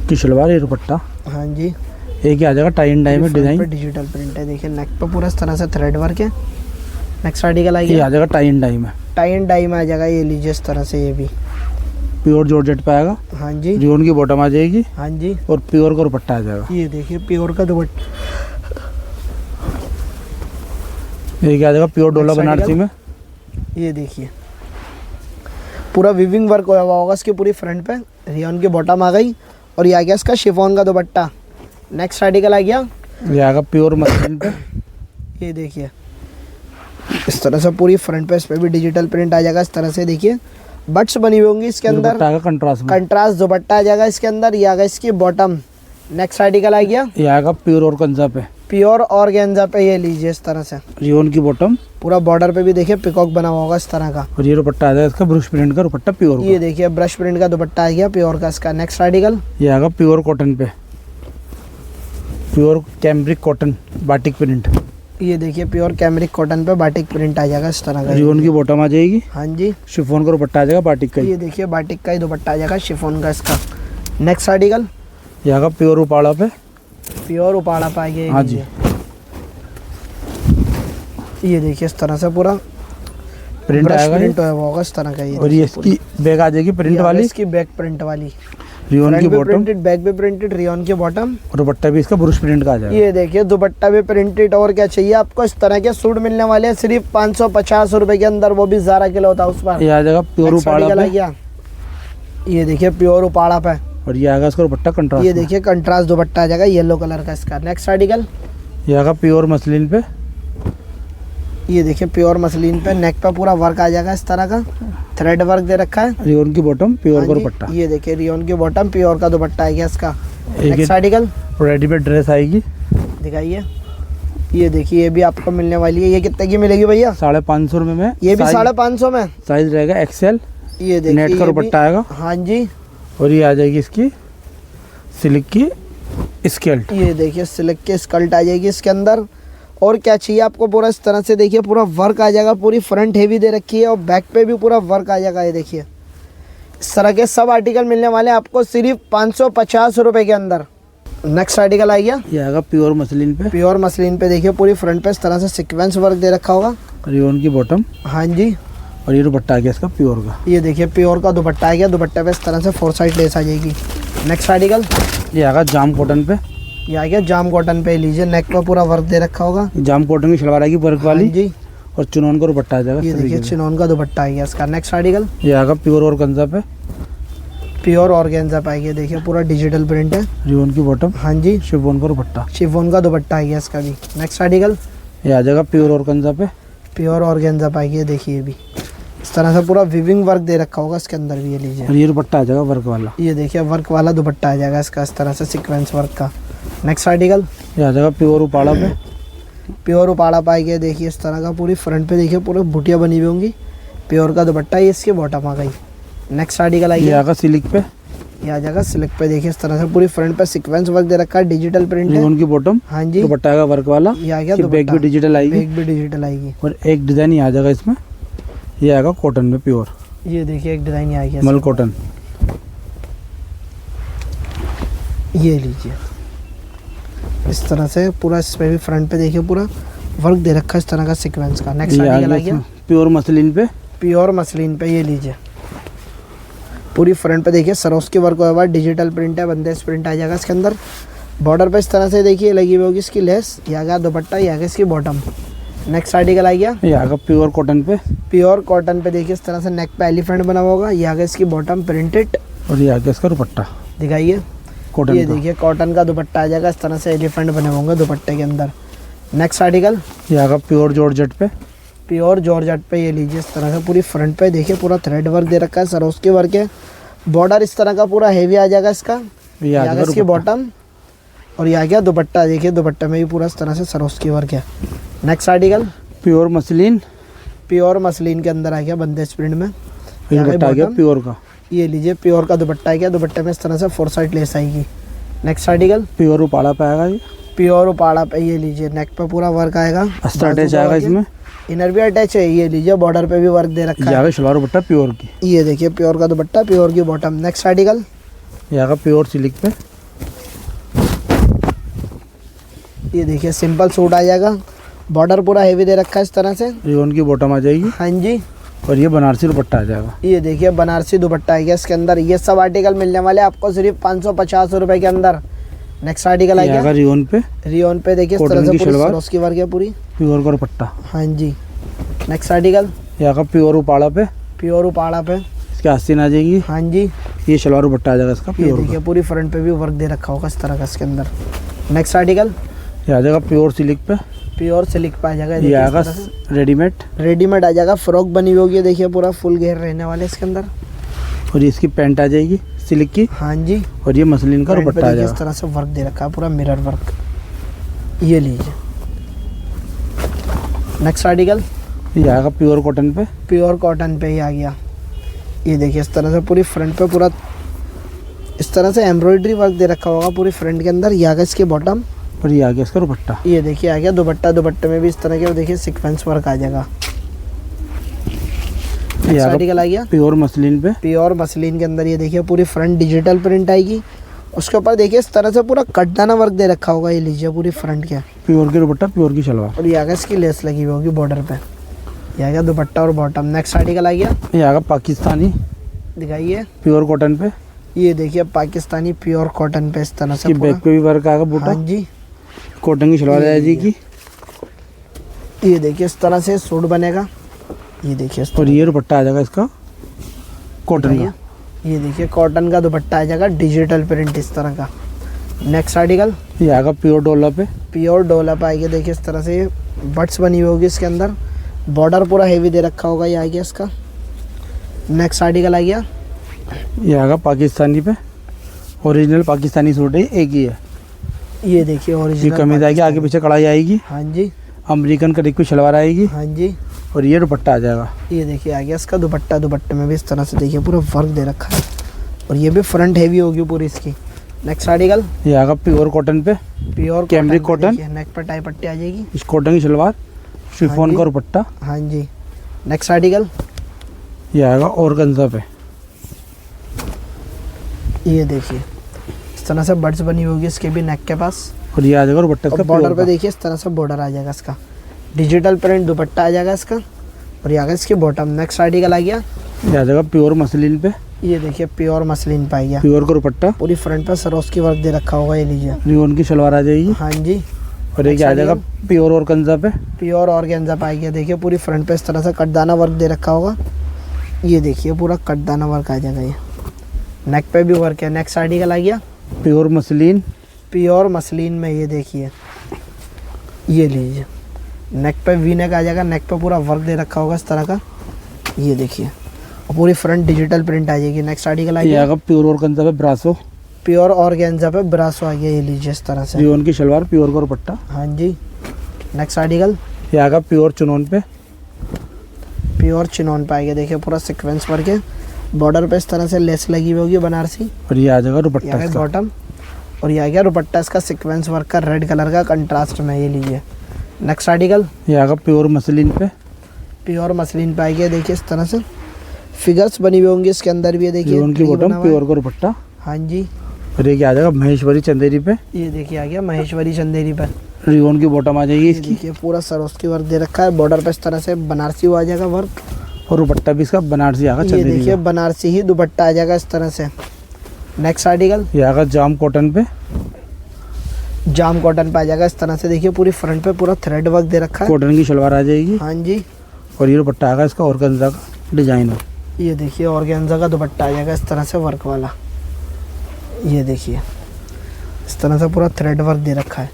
की शलवार, ये दुपट्टा। हाँ जी, एक ही आ जाएगा टाई एंड डाई में डिजाइन। डिजिटल प्रिंट है। देखिए नेक पे पूरा इस तरह से थ्रेड वर्क है। नेक्स्ट आर्टिकल आ ये गया, आ जाएगा टाई एंड डाई में। टाई एंड डाई में आ जाएगा। ये लीजिए इस तरह से ये भी प्योर जॉर्जेट पे आएगा। हाँ जी, रियोन की बॉटम आ जाएगी हाँ जी। और प्योर का दुपट्टा आ जाएगा। ये देखिए प्योर का दुपट्टा। एक आ जाएगा प्योर डोला Next बनारसी article। में। ये देखिए पूरा विविंग वर्क हुआ होगा इसके पूरी फ्रंट पे। रियोन की बॉटम आ गई और ये आ गया इसका शिफॉन का दुपट्टा। नेक्स्ट आर्टिकल आ गया, ये आएगा प्योर मसलिन पे। ये देखिए इस तरह से पूरी फ्रंट पे इस पे भी डिजिटल प्रिंट आ जाएगा इस तरह से। देखिए बट्स बनी हुई होंगी इसके अंदर। दुपट्टा आएगा कंट्रास्ट में। कंट्रास्ट दुपट्टा आ जाएगा इसके अंदर। ये आ गया इसकी बॉटम। नेक्स्ट आर्टिकल आ गया, ये आएगा प्योर ऑर्गेन्जा पे। प्योर ऑर्गेन्जा पे। ये लीजिए इस तरह से रियोन की बॉटम पूरा बॉर्डर पे भी देखिए पिकॉक बना हुआ होगा इस तरह का। और ये दुपट्टा आ जाएगा इसका ब्रश प्रिंट का दुपट्टा प्योर ये देखिए ब्रश प्रिंट का दुपट्टा आ गया प्योर का इसका। नेक्स्ट आर्टिकल, ये आएगा प्योर कॉटन पे। Pure cambric cotton batik print. ये देखिए प्योर कैमरिक कॉटन पे बाटिक प्रिंट आ जाएगा इस तरह का। रियोन की बॉटम आ जाएगी। हाँ जी, शिफॉन का दुपट्टा आ जाएगा बाटिक का ही। ये देखिए बाटिक का ही दुपट्टा आ जाएगा शिफॉन का इसका। नेक्स्ट आर्टिकल, ये आएगा प्योर उपाड़ा पे। प्योर उपाड़ा पे आ गया। हाँ जी, ये देखिए इस तरह से पूरा प्रिंट आएगा प्रिंट होगा इस तरह का। ये और ये इसकी बैग आ जाएगी प्रिंट वाली। इसकी बैक प्रिंट वाली। रियोन की बॉटम प्रिंटेड, बैक भी प्रिंटेड, रियोन की बॉटम। और दुपट्टा भी इसका ब्रश प्रिंट का आ जाएगा। ये देखिए दुपट्टा भी प्रिंटेड। और क्या चाहिए आपको? इस तरह के सूट मिलने वाले हैं सिर्फ 550 रुपए के अंदर, वो भी ज़ारा किलो होता है उस पर। ये आ जाएगा प्योर Next उपाड़ा article आ पे। गया, ये देखिए प्योर उपाड़ा पे। और ये आएगा इसका दुपट्टा कंट्रास्ट। ये देखिए कंट्रास्ट दुपट्टा आ जाएगा येलो कलर का इसका। नेक्स्ट आर्टिकल, ये आएगा प्योर मसलिन पे। ये देखिए प्योर मसलिन पे। नेक पे पूरा वर्क आ जाएगा इस तरह का, थ्रेड वर्क दे रखा है। रियोन की बॉटम प्योर हाँ का जी, दुपट्टा। ये देखिए रियोन की बॉटम प्योर का दुपट्टा आ गया इसका। एक नेक्स्ट आर्टिकल रेडीमेड ड्रेस आएगी। दिखाइए। ये देखिए ये भी आपको मिलने वाली है। ये कितने की मिलेगी भैया? 550 रुपये में। ये भी साइज- 550 में। साइज रहेगा एक्सेल। ये देखिए नेट का ये भी- दुपट्टा आएगा। हाँ जी, और ये आ जाएगी इसकी सिल्क की स्कर्ट। ये देखिए सिल्क की स्कर्ट आ जाएगी इसके अंदर। और क्या चाहिए आपको? पूरा इस तरह से देखिए पूरा वर्क आ जाएगा। पूरी फ्रंट हेवी दे रखी है और बैक पे भी पूरा वर्क आ जाएगा। ये देखिए इस तरह के सब आर्टिकल मिलने वाले हैं आपको सिर्फ 550 रुपए के अंदर। नेक्स्ट आर्टिकल आ गया, ये आएगा प्योर मसलिन पे। प्योर मसलिन पे। देखिए पूरी फ्रंट पे इस तरह से सीक्वेंस वर्क दे रखा होगा। रियोन की बॉटम हाँ जी, और ये दुपट्टा आ गया इसका प्योर का। ये देखिए प्योर का दुपट्टा आ गया। दुपट्टे पे इस तरह से 4 साइड लेस आ जाएगी। नेक्स्ट आर्टिकल, ये आएगा जाम कॉटन पे। ये आ गया जाम कॉटन पे। लीजिए नेक पर पूरा वर्क दे रखा होगा। जाम कॉटन की शलवार आएगी वर्क वाली। हाँ जी, और चुनौन का दुपट्टा आ जाएगा ये इस देखिए तरीके से। चिनोन का दुपट्टा आ गया इसका। नेक्स्ट आर्टिकल, ये आएगा प्योर ऑर्गेन्जा पे। प्योर ऑर्गेन्जा पे आ गया। देखिए पूरा डिजिटल प्रिंट है। रियोन की बॉटम, हाँ जी, शिफॉन का दुपट्टा। शिफॉन का दुपट्टा आ गया इसका भी। नेक्स्ट आर्टिकल, ये आ जाएगा प्योर ऑर्गेन्जा पे। प्योर ऑर्गेन्जा पे आ गया। देखिए ये भी इस तरह से पूरा विविंग वर्क दे रखा होगा इसके अंदर भी। ये लीजिए, और ये दुपट्टा आ जाएगा वर्क वाला। ये देखिए वर्क वाला दुपट्टा आ जाएगा इसका इस तरह से सीक्वेंस वर्क का। नेक्स्ट आर्टिकल, ये आ जाएगा प्योर उपाड़ा पे। प्योर उपाड़ा पे आ गया। देखिए इस तरह का पूरी फ्रंट पे देखिए पूरी बुटियाँ बनी हुई होंगी। प्योर का दुपट्टा, ये इसकी बॉटम आ गई। नेक्स्ट आर्टिकल आ ये गया, आएगा सिल्क पे। ये आ जाएगा सिल्क पे। देखिए इस तरह से पूरी फ्रंट पे सीक्वेंस वर्क दे रखा है, डिजिटल प्रिंट है। रियोन की बॉटम, हाँ जी, दुपट्टा आएगा वर्क वाला। ये आ गया बैग दुपट्टा। भी डिजिटल आएगी। बैग भी डिजिटल आएगी। और एक डिजाइन ये आ जाएगा इसमें। ये आएगा कॉटन में प्योर ये देखिए एक डिज़ाइन आ गया। मल कॉटन। ये लीजिए इस तरह से पूरा इस पे भी फ्रंट पे देखिए पूरा वर्क दे रखा है इस तरह का सीक्वेंस का। नेक्स्ट ये आ आर्टिकल आ गया गया इसमें प्योर मसलिन पे। प्योर मसलिन पे। ये लीजिए पूरी फ्रंट पे देखिए सरोस्की वर्क हुआ हुआ है, डिजिटल प्रिंट है, बंदेज प्रिंट आ जाएगा इसके अंदर। बॉर्डर पे इस तरह से देखिए लगी हुई होगी इसकी लेस, ये आ गया दुपट्टा, ये आ गया इसकी बॉटम। नेक्स्ट आर्टिकल आ गया ये आएगा प्योर कॉटन पे, प्योर कॉटन पे, देखिए इस तरह से नेक पे एलिफेंट बना हुआ होगा, ये आ गया इसकी बॉटम प्रिंटेड। और ये आगे इसका दुपट्टा दिखाइए, कॉटन ये का। देखिए कॉटन का दुपट्टा आ जाएगा, इस तरह से एलिफेंट बने होंगे दुपट्टे के अंदर। नेक्स्ट आर्टिकल ये आएगा प्योर जॉर्जेट पे, प्योर जॉर्जेट पे, ये लीजिए इस तरह से पूरी फ्रंट पे देखिए पूरा थ्रेड वर्क दे रखा है, सरोस्की वर्क है। बॉर्डर इस तरह का पूरा हेवी आ जाएगा इसका, ये ये आ आगे गया इसकी बॉटम। और ये आ गया दुपट्टा, देखिए दुपट्टे में भी पूरा इस तरह से सरोस्की वर्क है। Next article pure muslin, pure muslin के अंदर आ गया बंदेज प्रिंट में, ये दुपट्टा आ गया bottom। प्योर का। ये लीजिए प्योर का दुपट्टा आ गया, दुपट्टे में इस तरह से 4 साइड लेस आएगी। नेक्स्ट आर्टिकल प्योर उपाड़ा पे आएगा, ये प्योर उपाड़ा पे, ये लीजिए नेक पे पूरा वर्क आएगा, अस्तर अटैच आएगा इसमें, इनर भी अटैच है। ये लीजिए बॉर्डर पे भी वर्क दे रखा ये है। आएगा शलवार दुपट्टा प्योर की, ये देखिए प्योर का दुपट्टा, प्योर की बॉटम। नेक्स्ट आर्टिकल ये आएगा प्योर सिल्क पे, ये देखिए सिंपल सूट आ जाएगा, बॉर्डर पूरा हेवी दे रखा है इस तरह से। रियोन की बॉटम आ जाएगी। हाँ जी, और ये बनारसी दुपट्टा आ जाएगा। ये देखिए बनारसी दुपट्टा आ गया इसके अंदर। ये सब आर्टिकल मिलने वाले आपको सिर्फ 550 रुपए के अंदर। नेक्स्ट आर्टिकल आ ये आएगा गया रियोन पे, रियोन पे, देखिए इस कॉटन तरह से की पूरी शलवार। सरोस्की वर्क है पूरी। प्योर का दुपट्टा। हाँ जी। नेक्स्ट आर्टिकल ये आएगा प्योर उपाड़ा पे, प्योर उपाड़ा पे। इसकी आस्तीन आ जाएगी। हाँ जी, ये शलवार दुपट्टा आ जाएगा इसका ये प्योर देखिए पूरी फ्रंट पे भी वर्क दे रखा होगा इस तरह का इसके अंदर। नेक्स्ट आर्टिकल ये आ जाएगा प्योर सिल्क पे, प्योर सिल्क पे आ जाएगा, ये देखिए इस आएगा तरह से। रेडीमेड। रेडीमेड आ जाएगा, फ्रॉक बनी हुई होगी, देखिए पूरा फुल घेर रहने वाले इसके अंदर। और ये इसकी पैंट आ जाएगी सिल्क की। हाँ जी, और ये मसलिन का फ्रंट पे दुपट्टा आ देखिए इस जाएगा। तरह से वर्क दे रखा है पूरा मिरर वर्क। ये लीजिए नेक्स्ट आर्टिकल ये आएगा प्योर कॉटन पे, प्योर कॉटन पे ही आ गया। ये देखिए इस तरह से पूरी फ्रंट पे पूरा इस तरह से एम्ब्रॉयडरी वर्क दे रखा होगा पूरी फ्रंट के अंदर। ये आ गया इसकी बॉटम। और ये आ गया इसका दुपट्टा। ये देखिए आ गया दुपट्टा, दुपट्टे में भी इस तरह के देखिए सीक्वेंस वर्क आ जाएगा। ये नेक्स्ट आएगा आर्टिकल आ गया प्योर मसलिन पे, प्योर मसलिन के अंदर। ये देखिए पूरी फ्रंट डिजिटल प्रिंट आएगी, उसके ऊपर देखिए इस तरह से पूरा कटदाना वर्क दे रखा होगा। ये लीजिए पूरी फ्रंट के। प्योर की दुपट्टा, प्योर की शलवार। और ये आ गया इसकी लेस लगी हुई होगी बॉर्डर पे। ये आ गया दुपट्टा और बॉटम। नेक्स्ट आर्टिकल आ गया, ये आएगा पाकिस्तानी दिखाइए। प्योर कॉटन पे, ये देखिए पाकिस्तानी प्योर कॉटन पे इस तरह से की पूरा। बैक पे भी वर्क आएगा बूटा। हाँ जी, कॉटन की शलवार आ जाएगी। ये देखिए इस तरह से सूट बनेगा। ये देखिए इस और ये दुपट्टा आ जाएगा इसका कॉटन तरह का। ये देखिए कॉटन का दुपट्टा आ जाएगा, डिजिटल प्रिंट इस तरह का। नेक्स्ट आर्टिकल ये आएगा प्योर डोला पे, प्योर डोला पे आएगी, देखिए इस तरह से बट्स बनी हुई होगी इसके अंदर। बॉर्डर पूरा हेवी दे रखा होगा, ये आ गया इसका। नेक्स्ट आर्टिकल आ गया, ये आएगा पाकिस्तानी पे, ओरिजिनल पाकिस्तानी सूट है, एक ही है। ये देखिए ये ओरिजिनल कमीज आएगी, आगे पीछे कढ़ाई आएगी। हाँ जी, अमेरिकन कट की शलवार आएगी। हाँ जी। और ये दुपट्टा आ जाएगा। ये देखिए आ गया इसका दुपट्टा, दुपट्टे में भी इस तरह से देखिए पूरा वर्क दे रखा है। और ये भी फ्रंट हेवी होगी पूरी इसकी। नेक्स्ट आर्टिकल ये आएगा प्योर कॉटन पे, प्योर कैमरिक कॉटन। नेक पर टाई पट्टी आ जाएगी। इस कॉटन की शलवार, शिफॉन का दुपट्टा। हाँ जी। नेक्स्ट आर्टिकल ये आएगा ऑर्गेन्जा पे, ये देखिए इस तरह से बड्स बनी होगी इसके भी नेक के पास। और ये आ जाएगा दुपट्टा और इसका बॉर्डर प्योर पे का। देखिए इस तरह से बॉर्डर आ जाएगा इसका, डिजिटल प्रिंट दुपट्टा आ जाएगा इसका। और ये आ गया इसकी बॉटम। नेक्स्ट आर्टिकल आ गया, ये आ जाएगा प्योर मसलिन पे, ये देखिए प्योर मसलिन पे आ गया। प्योर का दुपट्टा। पूरी फ्रंट पे सरोस्की वर्क दे रखा होगा, ये लीजिए। रियोन की शलवार आ जाएगी। हाँ जी। और एक आ जाएगा प्योर ऑर्गेन्जा पे, प्योर ऑर्गेन्जा पे आ गया, देखिए पूरी फ्रंट पे इस तरह से कटदाना वर्क दे रखा होगा। ये देखिए पूरा कटदाना वर्क आ जाएगा, ये नेक पे भी वर्क है। नेक्स्ट आर्टिकल आ गया, प्योर मसलिन, प्योर मसलिन में। ये देखिए, ये लीजिए नेक पे वी नेक आ जाएगा, नेक पे पूरा वर्क दे रखा होगा इस तरह का। ये देखिए और पूरी फ्रंट डिजिटल प्रिंट आ जाएगी। नेक्स्ट आर्टिकल आ ये गया, आएगा प्योर ऑर्गेन्जा पे ब्रासो, प्योर ऑर्गेन्जा पे ब्रासो आ गया, ये लीजिए इस तरह से। रियोन की शलवार, प्योर का दुपट्टा। हाँ जी। नेक्स्ट आर्टिकल ये आएगा प्योर चुनौन पे, प्योर चिनॉन पे आ गया, देखिए पूरा सीक्वेंस वर्क है। बॉर्डर पे इस तरह से लेस लगी हुई होगी बनारसी। और ये आ जाएगा ये दुपट्टा आ गया इसका। बॉटम। और ये आ गया दुपट्टा इसका सीक्वेंस वर्क का, रेड कलर का कंट्रास्ट में, ये लीजिए। नेक्स्ट आर्टिकल ये आएगा प्योर मसलिन पे, प्योर मसलिन पे आ गया, देखिए इस तरह से फिगर्स बनी हुई होंगी इसके अंदर भी, ये देखिए रियोन की tree बॉटम, बना हुआ है। प्योर का दुपट्टा। हाँ जी। और ये आ जाएगा महेश्वरी चंदेरी पे, ये देखिए आ गया महेश्वरी चंदेरी पर। रियोन की बॉटम आ जाएगी ये इसकी। देखिए पूरा सरोस्की वर्क दे रखा है, बॉर्डर पे इस तरह से बनारसी हुआ आ जाएगा वर्क। और दुपट्टा भी इसका बनारसी आएगा ये चंदेरी देखिए का। बनारसी ही दुपट्टा आ जाएगा इस तरह से। नेक्स्ट आर्टिकल ये आएगा जाम कॉटन पे, जाम कॉटन पे आ जाएगा इस तरह से। देखिए पूरी फ्रंट पे पूरा थ्रेड वर्क दे रखा है। कॉटन की शलवार आ जाएगी हाँ जी, और ये दुपट्टा आएगा इसका ऑर्गेन्जा का डिजाइनर। ये देखिए ऑर्गेन्जा का दुपट्टा आ जाएगा इस तरह से वर्क वाला। ये देखिए इस तरह से पूरा थ्रेड वर्क दे रखा है।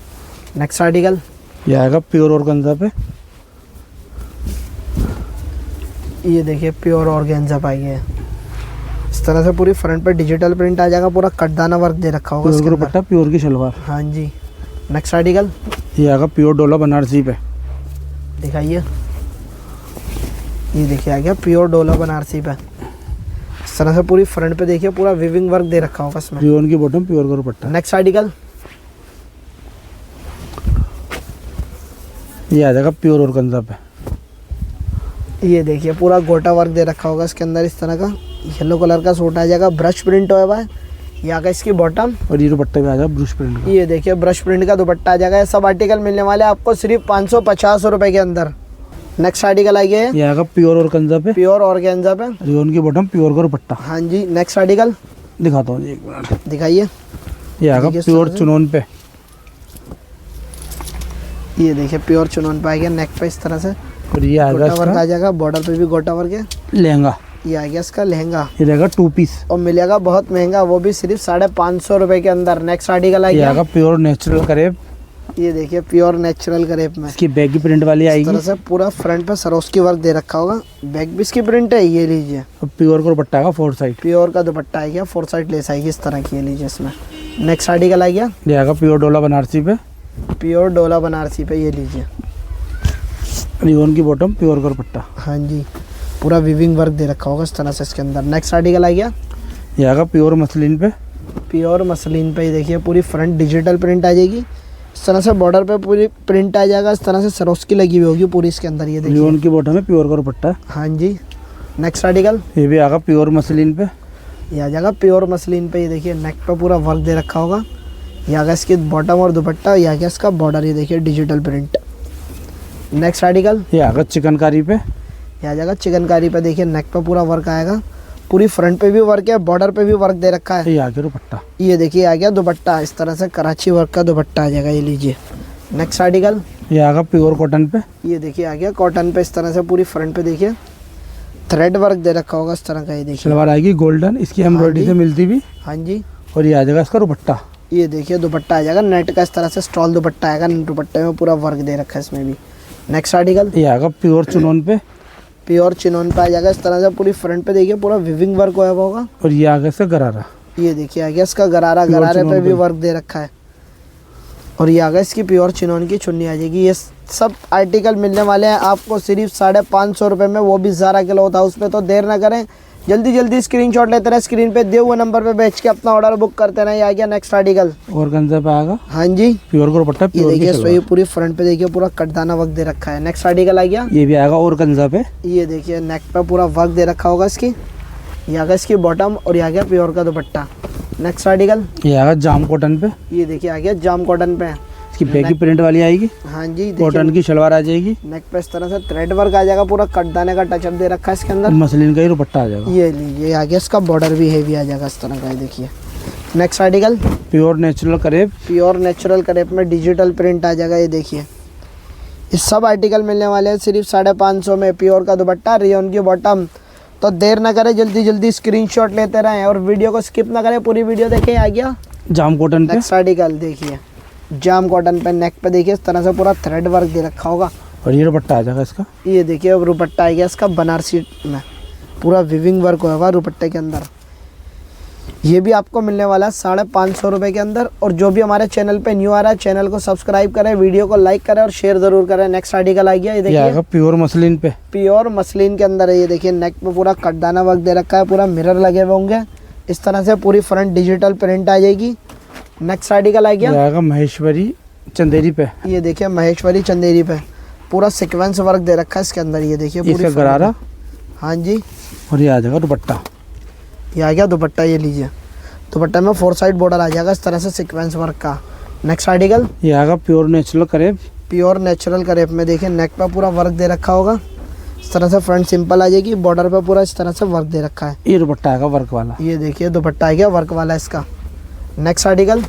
नेक्स्ट आर्टिकल ये आएगा प्योर ऑर्गेन्जा पे, ये देखिए प्योर ऑर्गेन्जा पाई है इस तरह से। पूरी फ्रंट पे डिजिटल प्रिंट आ जाएगा, पूरा कटदाना वर्क दे रखा होगा प्योर इसके का अंदर। दुपट्टा, प्योर की शलवार। हाँ जी। नेक्स्ट आर्टिकल ये आएगा प्योर डोला बनारसी पे, दिखाइए। ये देखिए आ गया प्योर डोला बनारसी पे इस तरह से। पूरी फ्रंट पे देखिए पूरा विविंग वर्क दे रखा होगा इसमें। रियोन की बॉटम, प्योर का दुपट्टा। नेक्स्ट आर्टिकल ये आ जाएगा प्योर ऑर्गेन्जा पे, ये देखिए पूरा गोटा वर्क दे रखा होगा इसके अंदर इस तरह का। येलो कलर का सूट आ जाएगा, ब्रश प्रिंट होया हुआ है। ये आगा इसकी बॉटम, और ये दुपट्टे पे आ जाएगा ब्रश प्रिंट का। ये देखिए ब्रश प्रिंट का दुपट्टा आ जाएगा। ये सब आर्टिकल मिलने वाले हैं आपको सिर्फ 550 रुपए के अंदर। नेक्स्ट आर्टिकल आइए ये आएगा प्योर ऑर्गेन्जा पे, प्योर ऑर्गेन्जा पे। रियोन की बॉटम, प्योर का दुपट्टा। हाँ जी। नेक्स्ट आर्टिकल दिखाता हूँ जी, एक मिनट। दिखाइए। ये आएगा देखिए प्योर सर। चुनौन पे, ये देखिए प्योर चुनौन पे आ गया नेक पे इस तरह से। और ये आएगा गोटा वर्क आ इसका जाएगा, बॉर्डर पे भी गोटा वर्क है। लहंगा। ये आ गया इसका लहंगा ये रहेगा 2 पीस। और मिलेगा बहुत महंगा, वो भी सिर्फ 550 रुपए के अंदर। नेक्स्ट आर्टिकल आ ये गया। आएगा प्योर नेचुरल करेब, ये देखिए प्योर नेचुरल करेप में इसकी बैगी प्रिंट वाली इस आएगी। तरह से पूरा फ्रंट पे सरोस्की वर्क दे रखा होगा। बैक भी इसकी प्रिंट है, ये लीजिए। और प्योर का दुपट्टा आएगा 4 साइड। प्योर का दुपट्टा आ गया, 4 साइड लेस आएगी इस तरह की, ये लीजिए इसमें। नेक्स्ट आर्टिकल आ गया ये आएगा प्योर डोला बनारसी पे, प्योर डोला बनारसी पे, ये लीजिए। रियोन की बॉटम, प्योर का दुपट्टा। हाँ जी, पूरा विविंग वर्क दे रखा होगा इस तरह से इसके अंदर। नेक्स्ट आर्टिकल आ गया ये आएगा प्योर मसलिन पे, प्योर मसलिन पे। ये देखिए पूरी फ्रंट डिजिटल प्रिंट आ जाएगी इस तरह से। बॉर्डर पे पूरी प्रिंट आ जाएगा इस तरह से, सरोस्की लगी हुई होगी पूरी इसके अंदर। ये देखिए। रियोन की बॉटम है, प्योर का दुपट्टा। हाँ जी। नेक्स्ट आर्टिकल ये भी आएगा प्योर मसलिन पे, ये आ जाएगा प्योर मसलिन पे। ये देखिए नेक पे पूरा वर्क दे रखा होगा। ये आ गया इसकी बॉटम और दुपट्टा, ये आ गया इसका बॉर्डर। ये देखिए डिजिटल प्रिंट। नेक्स्ट आर्टिकल ये आएगा चिकनकारी पे, ये आ जाएगा चिकनकारी पे। देखिए नेक पे पूरा वर्क आएगा, पूरी फ्रंट पे भी वर्क है, बॉर्डर पे भी वर्क दे रखा है। ये आ गया दुपट्टा। ये देखिए आ गया दुपट्टा इस तरह से, कराची वर्क का दुपट्टा आ जाएगा, ये लीजिए। नेक्स्ट आर्टिकल ये आएगा प्योर कॉटन पे, ये देखिए आ गया कॉटन पे इस तरह से। पूरी फ्रंट पे देखिए थ्रेड वर्क दे रखा होगा इस तरह का। ये देखिए। सलवार आएगी गोल्डन, इसकी एम्ब्रॉयडरी जी। से मिलती भी। हाँ जी। और ये आ जाएगा इसका दुपट्टा। ये देखिए दुपट्टा आ जाएगा नेट का इस तरह से, स्टॉल दुपट्टा आएगा। दुपट्टे में पूरा वर्क दे रखा है इसमें भी। नेक्स्ट आर्टिकल ये आएगा प्योर चुनौन पे, प्योर चिनोन पे आ जाएगा इस तरह से। पूरी फ्रंट पे देखिए पूरा विविंग वर्क हुआ होगा। और ये आ गया इसका गरारा। ये देखिए आ गया इसका गरारा, प्योर गरारे पे चिनोन भी पे। वर्क दे रखा है। और ये आ गया इसकी प्योर चिनोन की चुन्नी आ जाएगी। ये सब आर्टिकल मिलने वाले हैं आपको सिर्फ 550 रुपये में, वो भी ज़ारा के लो था उस पर। तो देर ना करें, जल्दी जल्दी स्क्रीनशॉट लेते रहे, स्क्रीन पे दिए हुए नंबर पे बेच के अपना ऑर्डर बुक करते रहे। ये आ गया नेक्स्ट आर्टिकल। ऑर्गेन्जा पे आएगा हाँ जी। प्योर का दुपट्टा, ये प्योर की देखिए सलवार। ये पूरी फ्रंट पे देखिए पूरा कटदाना वर्क दे रखा है। नेक्स्ट आर्टिकल आ गया ये भी आएगा ऑर्गेन्जा पे, ये देखिए नेक पे पूरा वर्क दे रखा होगा इसकी। ये आ गया इसकी बॉटम और ये आ गया प्योर का दुपट्टा। नेक्स्ट आर्टिकल ये आएगा जाम कॉटन पे, ये देखिए आ गया जाम कॉटन पे। इसकी बैगी प्रिंट वाली आएगी। हाँ जी। कॉटन की शलवार आ जाएगी, नेक पे इस तरह से थ्रेड वर्क आ जाएगा, पूरा कटदाने का टचअप दे रखा है इसके अंदर। मसलिन का ही दुपट्टा आ जाएगा। ये लीजिए आ गया इसका बॉर्डर भी हेवी आ जाएगा इस तरह का। ये देखिए नेक्स्ट आर्टिकल प्योर नेचुरल करेब, प्योर नेचुरल करेप में डिजिटल प्रिंट आ जाएगा। ये देखिए ये सब आर्टिकल मिलने वाले हैं सिर्फ 550 में। प्योर का दुपट्टा, रियोन की बॉटम। तो देर ना करें, जल्दी जल्दी स्क्रीनशॉट लेते रहें और वीडियो को स्किप ना करें, पूरी वीडियो देखें। आ गया जाम कॉटन पे, नेक्स्ट आर्टिकल देखिए जाम कॉटन पे। नेक पे देखिए इस तरह से पूरा थ्रेड वर्क दे रखा होगा। और ये दुपट्टा आ जाएगा इसका। ये देखिए अब दुपट्टा आ गया इसका बनारसी में, पूरा विविंग वर्क होगा दुपट्टे के अंदर। ये भी आपको मिलने वाला है 550 रुपये के अंदर। और जो भी हमारे चैनल पे न्यू आ रहा है, चैनल को सब्सक्राइब करें, वीडियो को लाइक करें और शेयर जरूर करें। नेक्स्ट आर्टिकल आ गया ये ये आएगा देखिए प्योर मसलिन पे, प्योर मसलिन के अंदर है। ये देखिए नेक पे पूरा कटदाना वर्क दे रखा है, पूरा मिरर लगे हुए होंगे इस तरह से। पूरी फ्रंट डिजिटल प्रिंट आ जाएगी। नेक्स्ट आर्टिकल आ ये गया आएगा महेश्वरी चंदेरी पे, ये देखिए महेश्वरी चंदेरी पे, पूरा सीक्वेंस वर्क दे रखा है इसके अंदर। ये देखिए पूरी इसका front गरारा। में। हाँ जी। और ये आ जाएगा दुपट्टा। ये आ गया दुपट्टा, ये लीजिए दुपट्टे में 4 साइड बॉर्डर आ जाएगा इस तरह से सीक्वेंस वर्क का। नेक्स्ट आर्टिकल ये आएगा प्योर नेचुरल करेब, प्योर नेचुरल करेप में। देखिए नेक पे पूरा वर्क दे रखा होगा इस तरह से फ्रंट सिंपल आ जाएगी, बॉर्डर पे पूरा इस तरह से वर्क दे रखा है। ये दुपट्टा आएगा वर्क वाला। ये देखिए दुपट्टा आ गया वर्क वाला इसका। नेक्स्ट आर्टिकल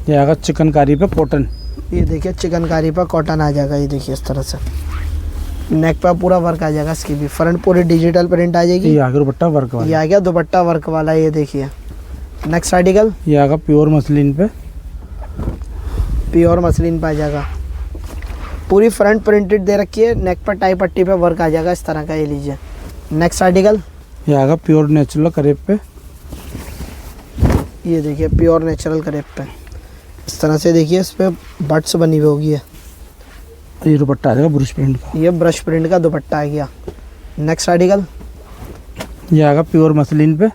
ये आएगा चिकनकारी पे कॉटन। ये देखिए चिकनकारी पर कॉटन आ जाएगा। ये देखिए इस तरह से नेक पे पूरा वर्क आ जाएगा इसकी भी। फ्रंट पूरी डिजिटल प्रिंट आ जाएगी। ये आगे दुपट्टा वर्क ये वाला। आ गया दुपट्टा वर्क वाला। ये देखिए नेक्स्ट आर्टिकल ये आएगा प्योर मसलिन पे। प्योर मसलिन पे आ जाएगा। पूरी फ्रंट प्रिंटेड दे रखी है, नेक पर टाई पट्टी पे वर्क आ जाएगा इस तरह का। ये लीजिए नेक्स्ट आर्टिकल ये आएगा प्योर नेचुरल करेब पे। ये देखिए प्योर नेचुरल करेब पे इस तरह से देखिए इस पे बट्स बनी हुई होगी। ये दुपट्टा आ जाएगा ब्रश प्रिंट का। ये ब्रश प्रिंट का दुपट्टा आ गया। नेक्स्ट आर्टिकल ये आएगा प्योर मसलिन पे।